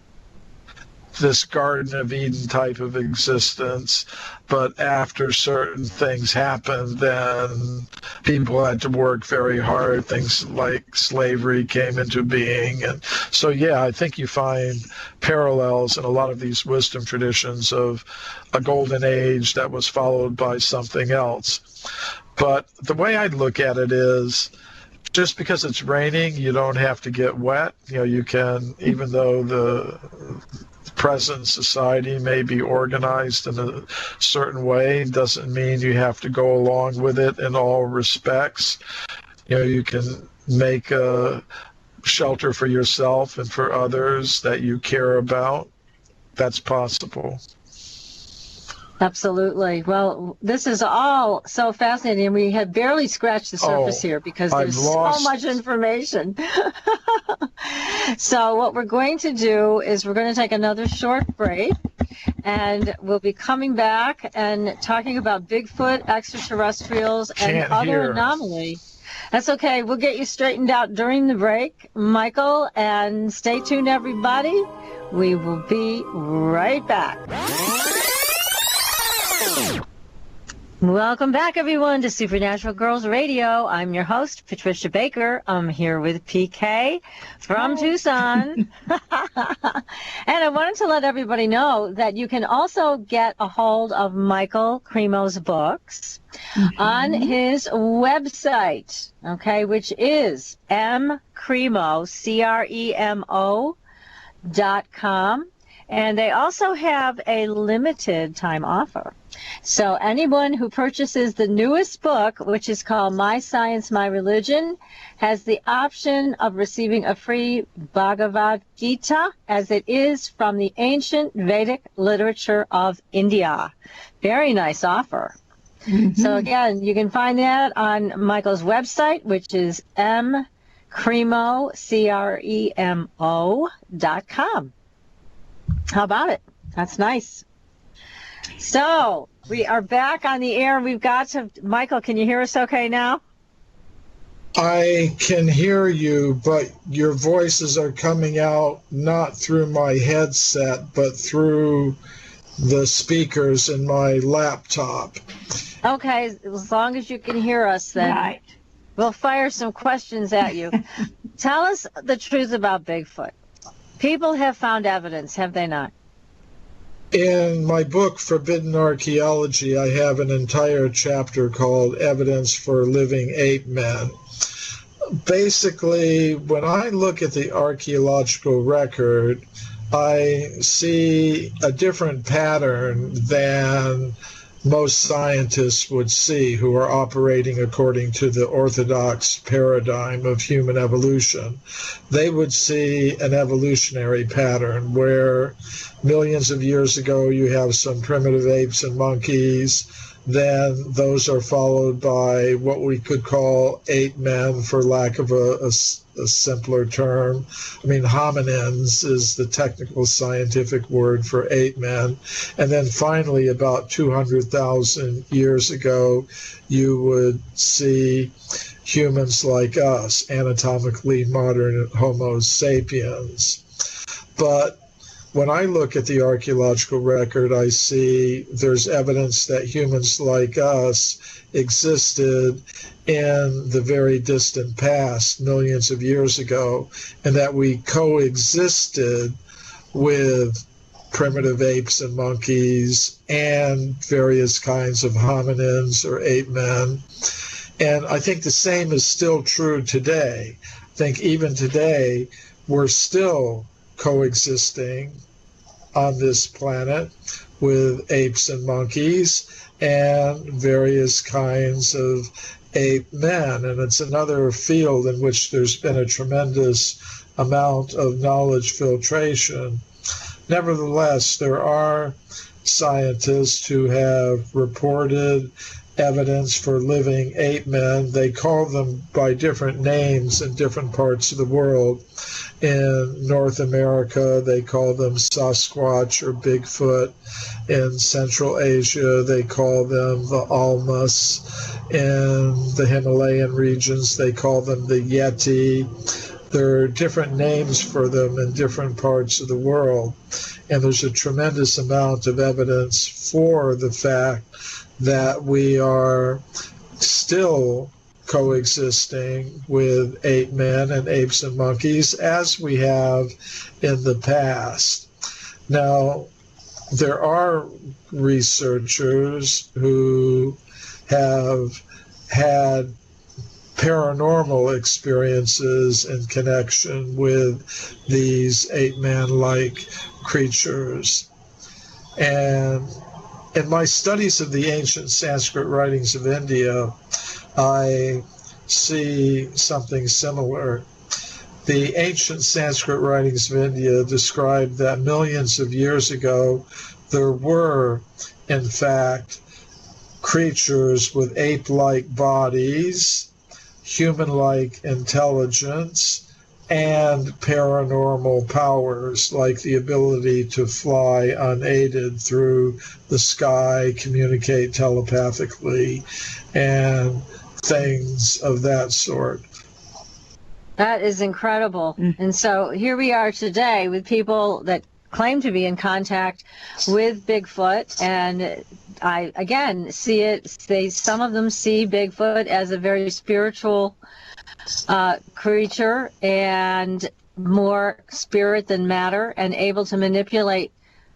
this Garden of Eden type of existence, but after certain things happened, then people had to work very hard. Things like slavery came into being. And so, I think you find parallels in a lot of these wisdom traditions of a golden age that was followed by something else. But the way I'd look at it is, just because it's raining, you don't have to get wet. You can, even though the present society may be organized in a certain way, doesn't mean you have to go along with it in all respects. You can make a shelter for yourself and for others that you care about. That's possible. Absolutely. Well, this is all so fascinating. We have barely scratched the surface here because there's so much information. So what we're going to do is we're going to take another short break, and we'll be coming back and talking about Bigfoot, extraterrestrials, and other anomalies. That's okay. We'll get you straightened out during the break, Michael, and stay tuned, everybody. We will be right back. Welcome back, everyone, to Supernatural Girls Radio. I'm your host, Patricia Baker. I'm here with PK from Tucson. And I wanted to let everybody know that you can also get a hold of Michael Cremo's books on his website, okay, which is mcremo, CREMO.com. And they also have a limited time offer. So anyone who purchases the newest book, which is called My Science, My Religion, has the option of receiving a free Bhagavad Gita, as it is from the ancient Vedic literature of India. Very nice offer. So again, you can find that on Michael's website, which is mcremo, CREMO.com. How about it? That's nice. So we are back on the air. We've got to, Michael, can you hear us okay now? I can hear you, but your voices are coming out not through my headset, but through the speakers in my laptop. Okay, as long as you can hear us, then Right. we'll fire some questions at you. Tell us the truth about Bigfoot. People have found evidence, have they not? In my book, Forbidden Archaeology, I have an entire chapter called Evidence for Living Ape Men. Basically, when I look at the archaeological record, I see a different pattern than most scientists would see who are operating according to the orthodox paradigm of human evolution. They would see an evolutionary pattern where millions of years ago you have some primitive apes and monkeys, then those are followed by what we could call ape men, for lack of a simpler term. I mean, hominins is the technical scientific word for ape men. And then finally, about 200,000 years ago, you would see humans like us, anatomically modern Homo sapiens. But when I look at the archaeological record, I see there's evidence that humans like us existed in the very distant past, millions of years ago, and that we coexisted with primitive apes and monkeys and various kinds of hominins or ape men. And I think the same is still true today. I think even today, we're still coexisting on this planet with apes and monkeys and various kinds of ape men. And it's another field in which there's been a tremendous amount of knowledge filtration. Nevertheless, there are scientists who have reported evidence for living ape men. They call them by different names in different parts of the world. In North America, they call them Sasquatch or Bigfoot. In Central Asia, they call them the Almas. In the Himalayan regions, they call them the Yeti. There are different names for them in different parts of the world. And there's a tremendous amount of evidence for the fact that we are still coexisting with ape men and apes and monkeys as we have in the past. Now, there are researchers who have had paranormal experiences in connection with these ape man-like creatures. And in my studies of the ancient Sanskrit writings of India, I see something similar. The ancient Sanskrit writings of India describe that millions of years ago, there were, in fact, creatures with ape-like bodies, human-like intelligence, and paranormal powers like the ability to fly unaided through the sky, communicate telepathically, and things of that sort. That is incredible. And so here we are today with people that claim to be in contact with Bigfoot, and I again see it. Some of them see Bigfoot as a very spiritual creature and more spirit than matter, and able to manipulate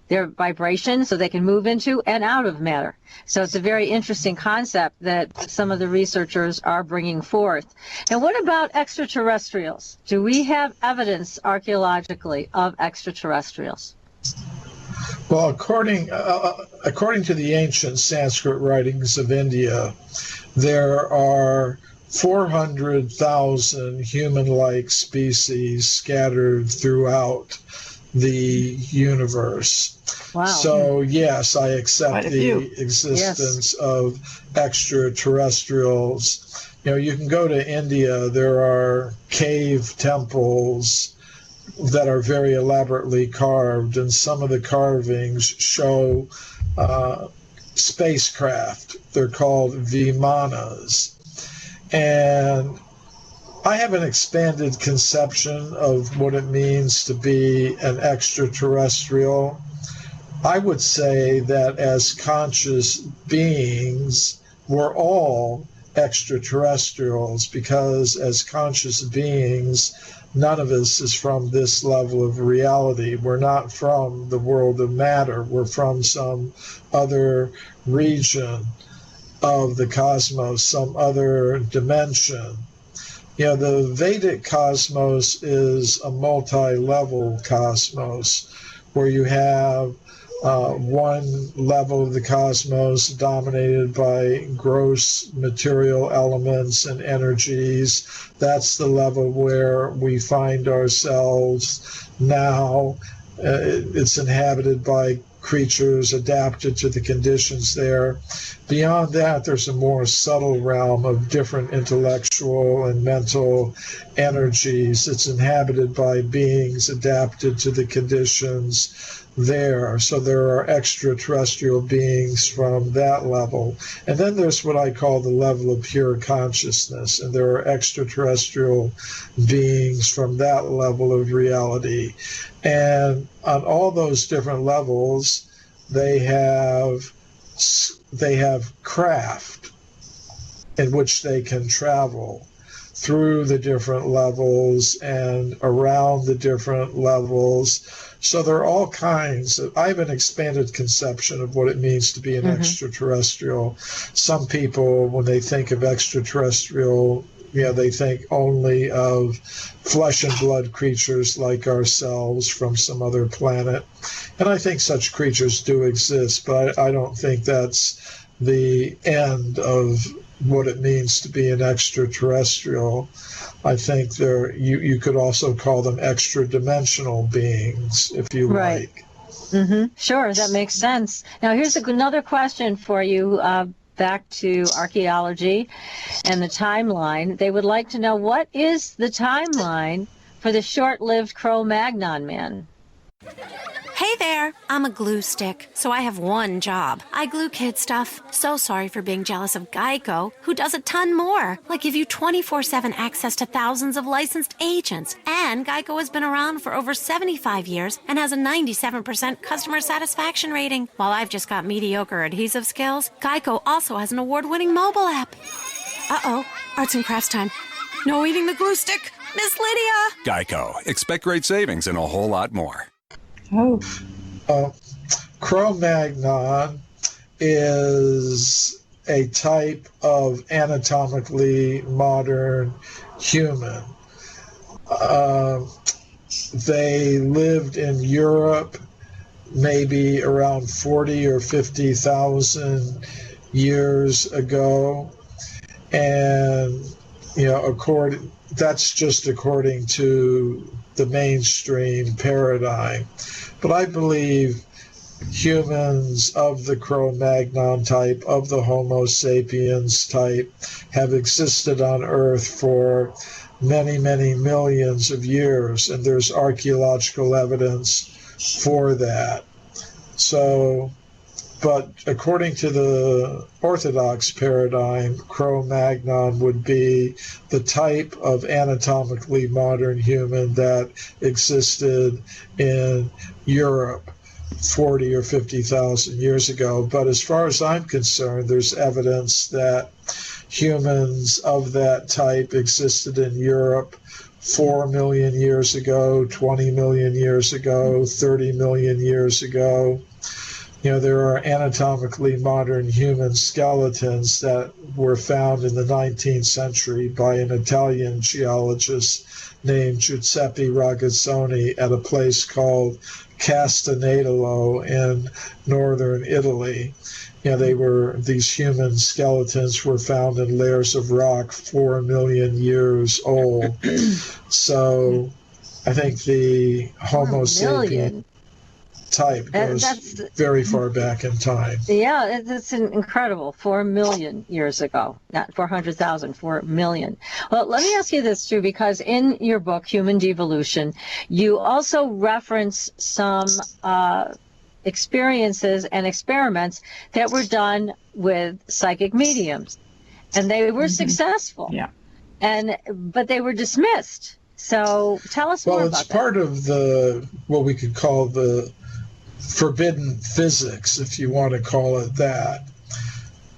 their vibration so they can move into and out of matter. So it's a very interesting concept that some of the researchers are bringing forth. And what about extraterrestrials? Do we have evidence archaeologically of extraterrestrials? Well, according to the ancient Sanskrit writings of India, there are 400,000 human-like species scattered throughout the universe. Wow. So, yes, I accept Quite a the few. existence of extraterrestrials. You can go to India, there are cave temples that are very elaborately carved, and some of the carvings show spacecraft. They're called vimanas. And I have an expanded conception of what it means to be an extraterrestrial. I would say that as conscious beings, we're all extraterrestrials, because as conscious beings, none of us is from this level of reality. We're not from the world of matter. We're from some other region of the cosmos, some other dimension. The Vedic cosmos is a multi-level cosmos where you have one level of the cosmos dominated by gross material elements and energies. That's the level where we find ourselves now. It's inhabited by creatures adapted to the conditions there. Beyond that, there's a more subtle realm of different intellectual and mental energies. It's inhabited by beings adapted to the conditions there. So there are extraterrestrial beings from that level. And then there's what I call the level of pure consciousness. And there are extraterrestrial beings from that level of reality. And on all those different levels, they have craft in which they can travel through the different levels and around the different levels. So there are all kinds of, I have an expanded conception of what it means to be an extraterrestrial. Some people, when they think of extraterrestrial, they think only of flesh and blood creatures like ourselves from some other planet. And I think such creatures do exist, but I don't think that's the end of what it means to be an extraterrestrial. I think you could also call them extra-dimensional beings, if you like. Sure, that makes sense. Now, here's another question for you. Back to archaeology and the timeline. They would like to know, what is the timeline for the short-lived Cro-Magnon man? Hey there, I'm a glue stick, so I have one job. I glue kid stuff. So sorry for being jealous of Geico, who does a ton more, like give you 24/7 access to thousands of licensed agents. And Geico has been around for over 75 years and has a 97% customer satisfaction rating. While I've just got mediocre adhesive skills, Geico also has an award-winning mobile app. Uh-oh, arts and crafts time. No eating the glue stick, Miss Lydia! Geico. Expect great savings and a whole lot more. Cro-Magnon is a type of anatomically modern human. They lived in Europe maybe around 40 or 50,000 years ago. And, that's just according to the mainstream paradigm. But I believe humans of the Cro-Magnon type, of the Homo sapiens type, have existed on Earth for many, many millions of years, and there's archaeological evidence for that. So, but according to the Orthodox paradigm, Cro-Magnon would be the type of anatomically modern human that existed in Europe 40 or 50,000 years ago. But as far as I'm concerned, there's evidence that humans of that type existed in Europe 4 million years ago, 20 million years ago, 30 million years ago. There are anatomically modern human skeletons that were found in the 19th century by an Italian geologist named Giuseppe Ragazzoni at a place called Castanedolo in northern Italy. These human skeletons were found in layers of rock 4 million years old. So I think the Homo sapien type goes very far back in time. Yeah, it's incredible. 4 million years ago, not 400,000, 4 million. Well, let me ask you this too, because in your book, Human Devolution, you also reference some experiences and experiments that were done with psychic mediums, and they were successful. Yeah. But they were dismissed. So tell us more about that. Well, it's part of what we could call the forbidden physics, if you want to call it that.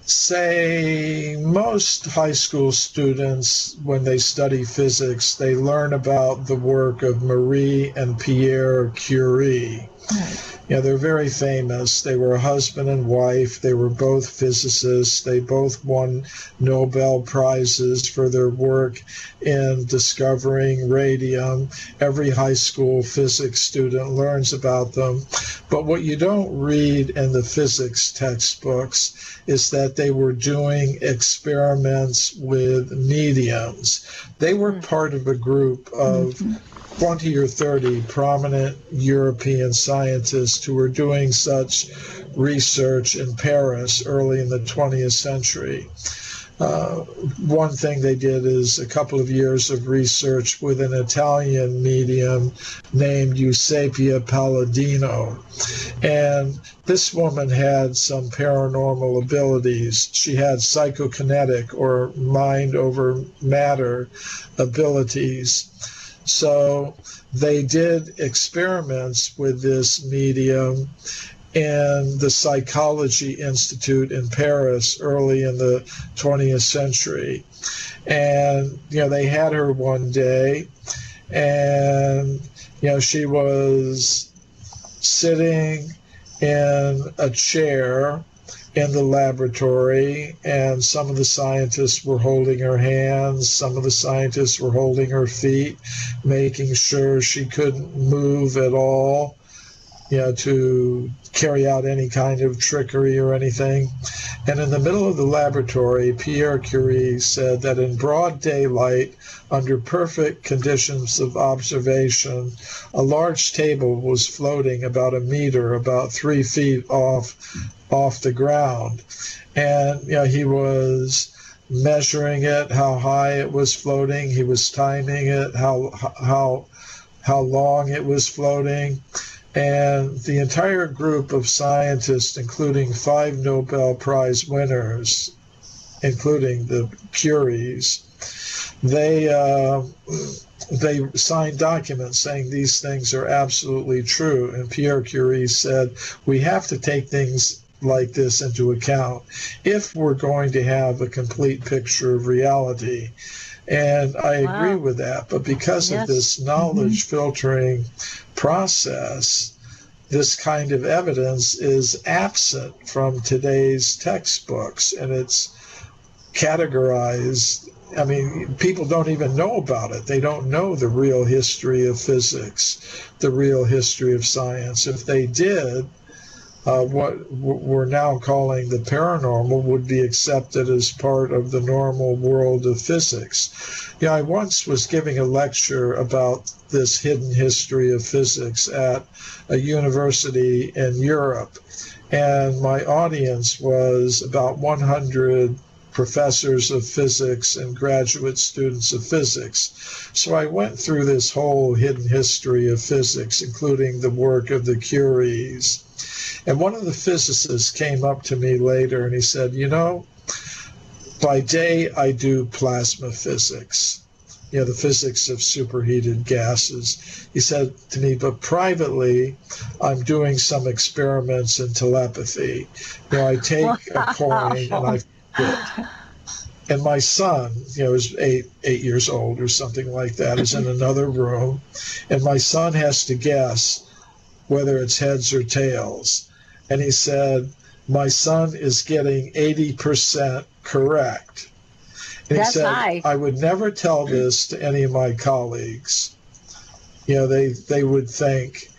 Say most high school students, when they study physics, they learn about the work of Marie and Pierre Curie. Right. They're very famous. They were a husband and wife. They were both physicists. They both won Nobel Prizes for their work in discovering radium. Every high school physics student learns about them. But what you don't read in the physics textbooks is that they were doing experiments with mediums. They were part of a group of 20 or 30 prominent European scientists who were doing such research in Paris early in the 20th century. One thing they did is a couple of years of research with an Italian medium named Eusapia Palladino. And this woman had some paranormal abilities. She had psychokinetic or mind over matter abilities. So they did experiments with this medium in the Psychology Institute in Paris early in the 20th century. And, they had her one day, and, she was sitting in a chair in the laboratory, and some of the scientists were holding her hands, some of the scientists were holding her feet, making sure she couldn't move at all, to carry out any kind of trickery or anything. And in the middle of the laboratory, Pierre Curie said that in broad daylight, under perfect conditions of observation, a large table was floating about a meter, about 3 feet off the ground. And he was measuring it, how high it was floating. He was timing it, how long it was floating. And the entire group of scientists, including 5 Nobel Prize winners, including the Curies, they signed documents saying these things are absolutely true. And Pierre Curie said, we have to take things like this into account if we're going to have a complete picture of reality. And I agree with that. But because of this knowledge filtering process, this kind of evidence is absent from today's textbooks, and it's categorized. I mean, people don't even know about it. They don't know the real history of physics, the real history of science. If they did, what we're now calling the paranormal would be accepted as part of the normal world of physics. I once was giving a lecture about this hidden history of physics at a university in Europe, and my audience was about 100 professors of physics and graduate students of physics. So I went through this whole hidden history of physics, including the work of the Curies. And one of the physicists came up to me later and he said, by day I do plasma physics, the physics of superheated gases. He said to me, but privately, I'm doing some experiments in telepathy. I take a coin and I flip it. And my son, is eight years old or something like that, is in another room. And my son has to guess whether it's heads or tails. And he said, my son is getting 80% correct. And he said, high. I would never tell this to any of my colleagues. They would think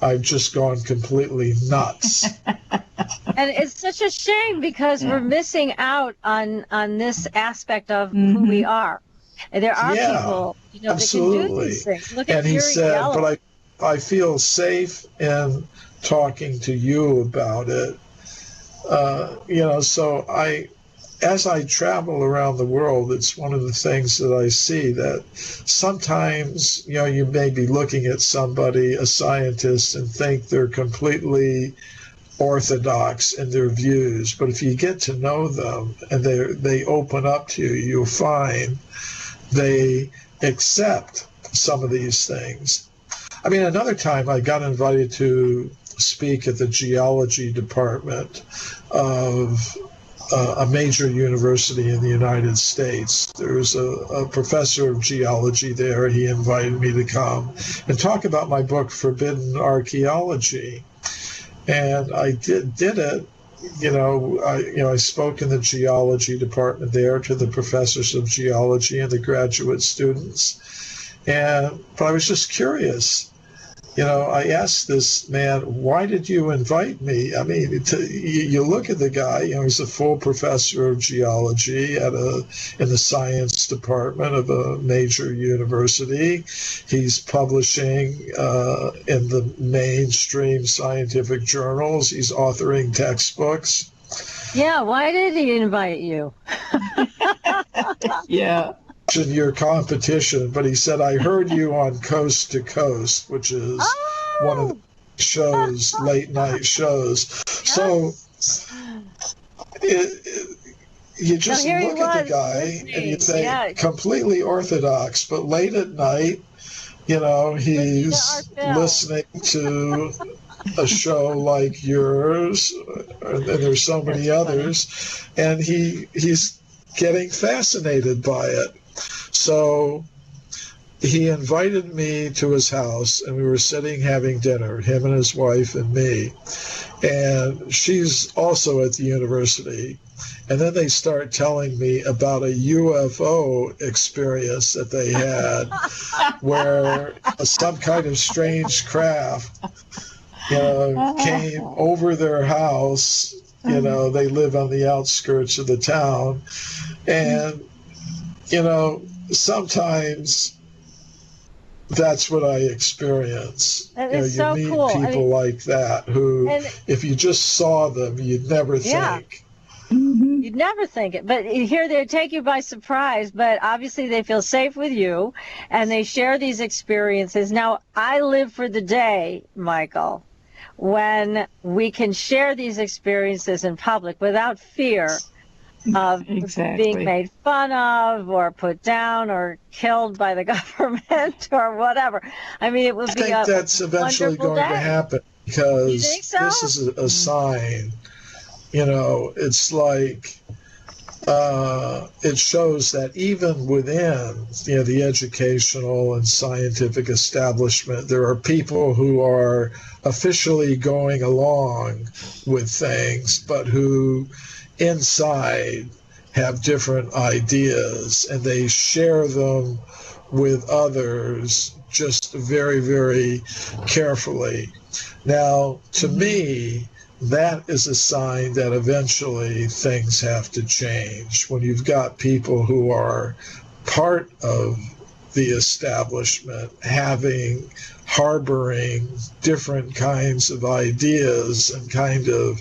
I've just gone completely nuts. And it's such a shame because we're missing out on this aspect of who we are. And there are people, that can do these things. Look at and he said, Yellow. but I feel safe in talking to you about it. So as I travel around the world, it's one of the things that I see that sometimes, you may be looking at somebody, a scientist, and think they're completely orthodox in their views. But if you get to know them and they open up to you, you'll find they accept some of these things. I mean, another time I got invited to speak at the geology department of a major university in the United States. There was a professor of geology there. He invited me to come and talk about my book, Forbidden Archaeology. And I did it. I spoke in the geology department there to the professors of geology and the graduate students. But I was just curious. I asked this man, why did you invite me? I mean, you look at the guy, he's a full professor of geology in the science department of a major university. He's publishing in the mainstream scientific journals. He's authoring textbooks. Yeah, why did he invite you? Yeah. Your competition, but he said, I heard you on Coast to Coast, which is one of the shows, late night shows. Yes. So you just look at the guy and you think completely orthodox, but late at night, he's listening to a show like yours, and there's so many others, and he's getting fascinated by it. So he invited me to his house, and we were sitting having dinner, him and his wife and me. And she's also at the university. And then they start telling me about a UFO experience that they had where some kind of strange craft came over their house. They live on the outskirts of the town. And sometimes that's what I experience. That is so you meet cool. people like that who, if you just saw them, you'd never think. You'd never think it. But here they take you by surprise, but obviously they feel safe with you, and they share these experiences. Now, I live for the day, Michael, when we can share these experiences in public without fear of being made fun of or put down or killed by the government or whatever. I mean, it would be I think that's eventually going to happen because this is a sign. It's like it shows that even within the educational and scientific establishment, there are people who are officially going along with things, but who inside have different ideas, and they share them with others just very, very carefully. Now, to me, that is a sign that eventually things have to change. When you've got people who are part of the establishment harboring different kinds of ideas and kind of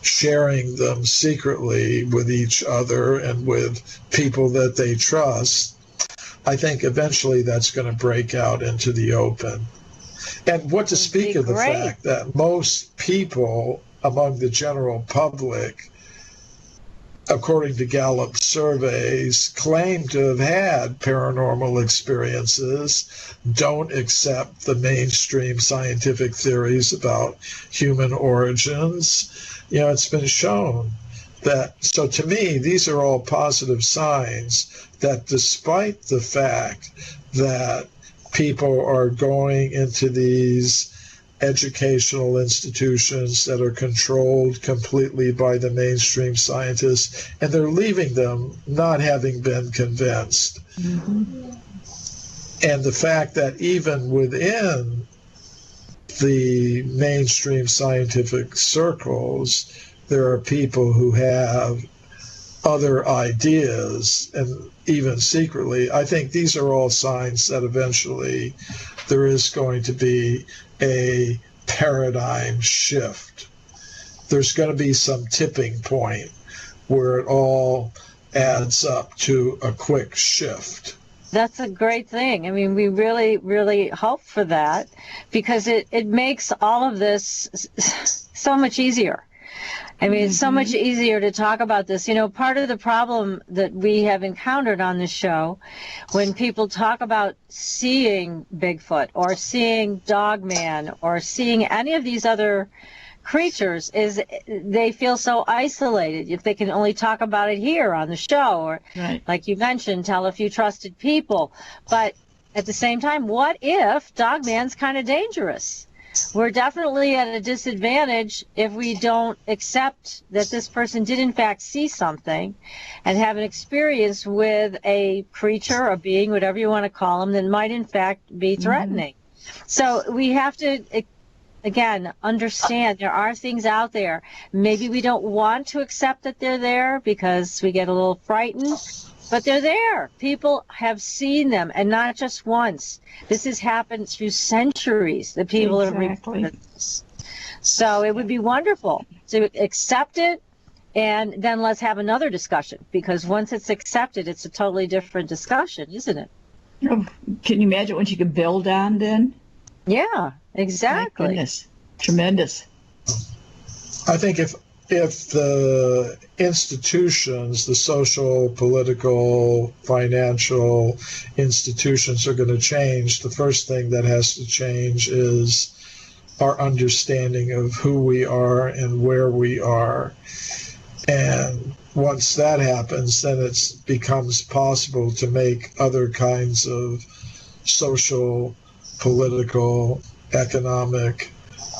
sharing them secretly with each other and with people that they trust, I think eventually that's going to break out into the open. And what to speak of the fact that most people among the general public, according to Gallup surveys, claim to have had paranormal experiences, don't accept the mainstream scientific theories about human origins. You know, it's been shown that, so to me, these are all positive signs that despite the fact that people are going into these educational institutions that are controlled completely by the mainstream scientists, and they're leaving them not having been convinced. Mm-hmm. And the fact that even within the mainstream scientific circles, there are people who have other ideas, and even secretly, I think these are all signs that eventually there is going to be a paradigm shift. There's going to be some tipping point where it all adds up to a quick shift. That's a great thing. I mean, we really, really hope for that, because it makes all of this so much easier. I mean, it's so much easier to talk about this. You know, part of the problem that we have encountered on this show, when people talk about seeing Bigfoot or seeing Dogman or seeing any of these other creatures, is they feel so isolated if they can only talk about it here on the show, or like you mentioned, tell a few trusted people. But at the same time, what if Dogman's kind of dangerous? We're definitely at a disadvantage if we don't accept that this person did in fact see something and have an experience with a creature, a being, whatever you want to call them, that might in fact be threatening. So we have to, again, understand there are things out there. Maybe we don't want to accept that they're there because we get a little frightened, but they're there. People have seen them, and not just once. This has happened through centuries that people have reported this. So it would be wonderful to accept it, and then let's have another discussion, because once it's accepted, it's a totally different discussion, isn't it? Oh, can you imagine what you could build on then? Yeah, exactly. My goodness. Tremendous. I think if the institutions, the social, political, financial institutions are going to change, the first thing that has to change is our understanding of who we are and where we are. And once that happens, then it becomes possible to make other kinds of social, political, economic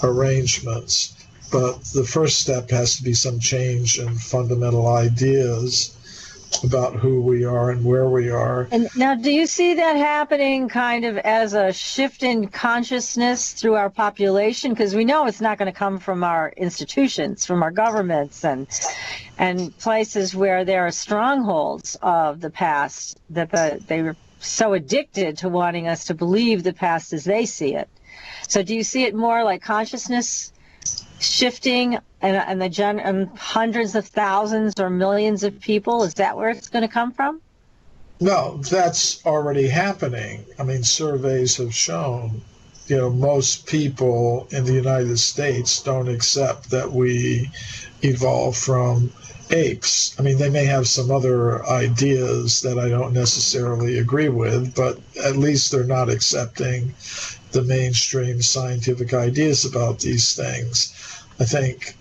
arrangements. But the first step has to be some change in fundamental ideas about who we are and where we are. And now, do you see that happening kind of as a shift in consciousness through our population? Because we know it's not going to come from our institutions, from our governments and places where there are strongholds of the past, that they were so addicted to wanting us to believe the past as they see it. So do you see it more like consciousness shifting and hundreds of thousands or millions of people? Is that where it's going to come from? No, that's already happening. I mean, surveys have shown, most people in the United States don't accept that we evolved from apes. I mean, they may have some other ideas that I don't necessarily agree with, but at least they're not accepting the mainstream scientific ideas about these things. I think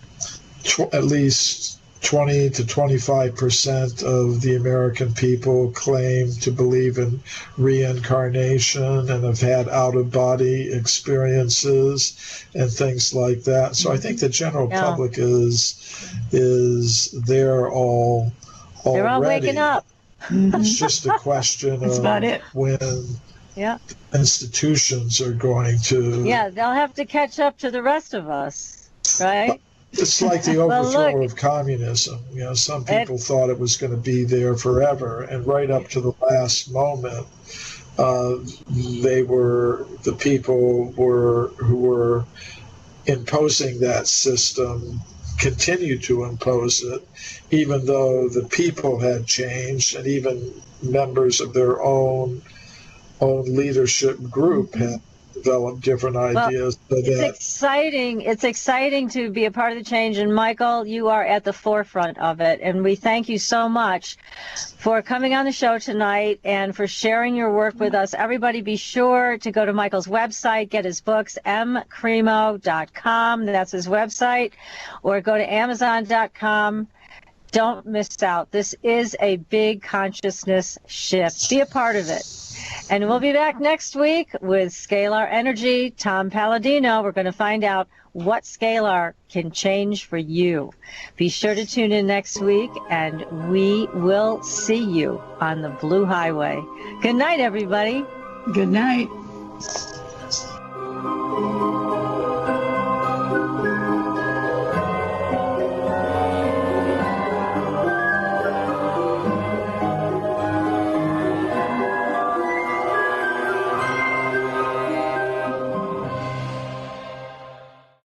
at least 20 to 25% of the American people claim to believe in reincarnation and have had out-of-body experiences and things like that. So I think the general public is there already. They're all waking up. It's just a question of when institutions are going to... Yeah, they'll have to catch up to the rest of us, right? It's like the Well, overthrow look, of communism. Some people thought it was going to be there forever, and right up to the last moment, the people who were imposing that system continued to impose it, even though the people had changed, and even members of their own leadership group had developed different ideas. It's exciting to be a part of the change, and Michael, you are at the forefront of it, and we thank you so much for coming on the show tonight and for sharing your work with us. Everybody be sure to go to Michael's website, get his books, mcremo.com, that's his website, or go to amazon.com. Don't miss out. This is a big consciousness shift. Be a part of it. And we'll be back next week with Scalar Energy, Tom Palladino. We're going to find out what Scalar can change for you. Be sure to tune in next week, and we will see you on the Blue Highway. Good night, everybody. Good night.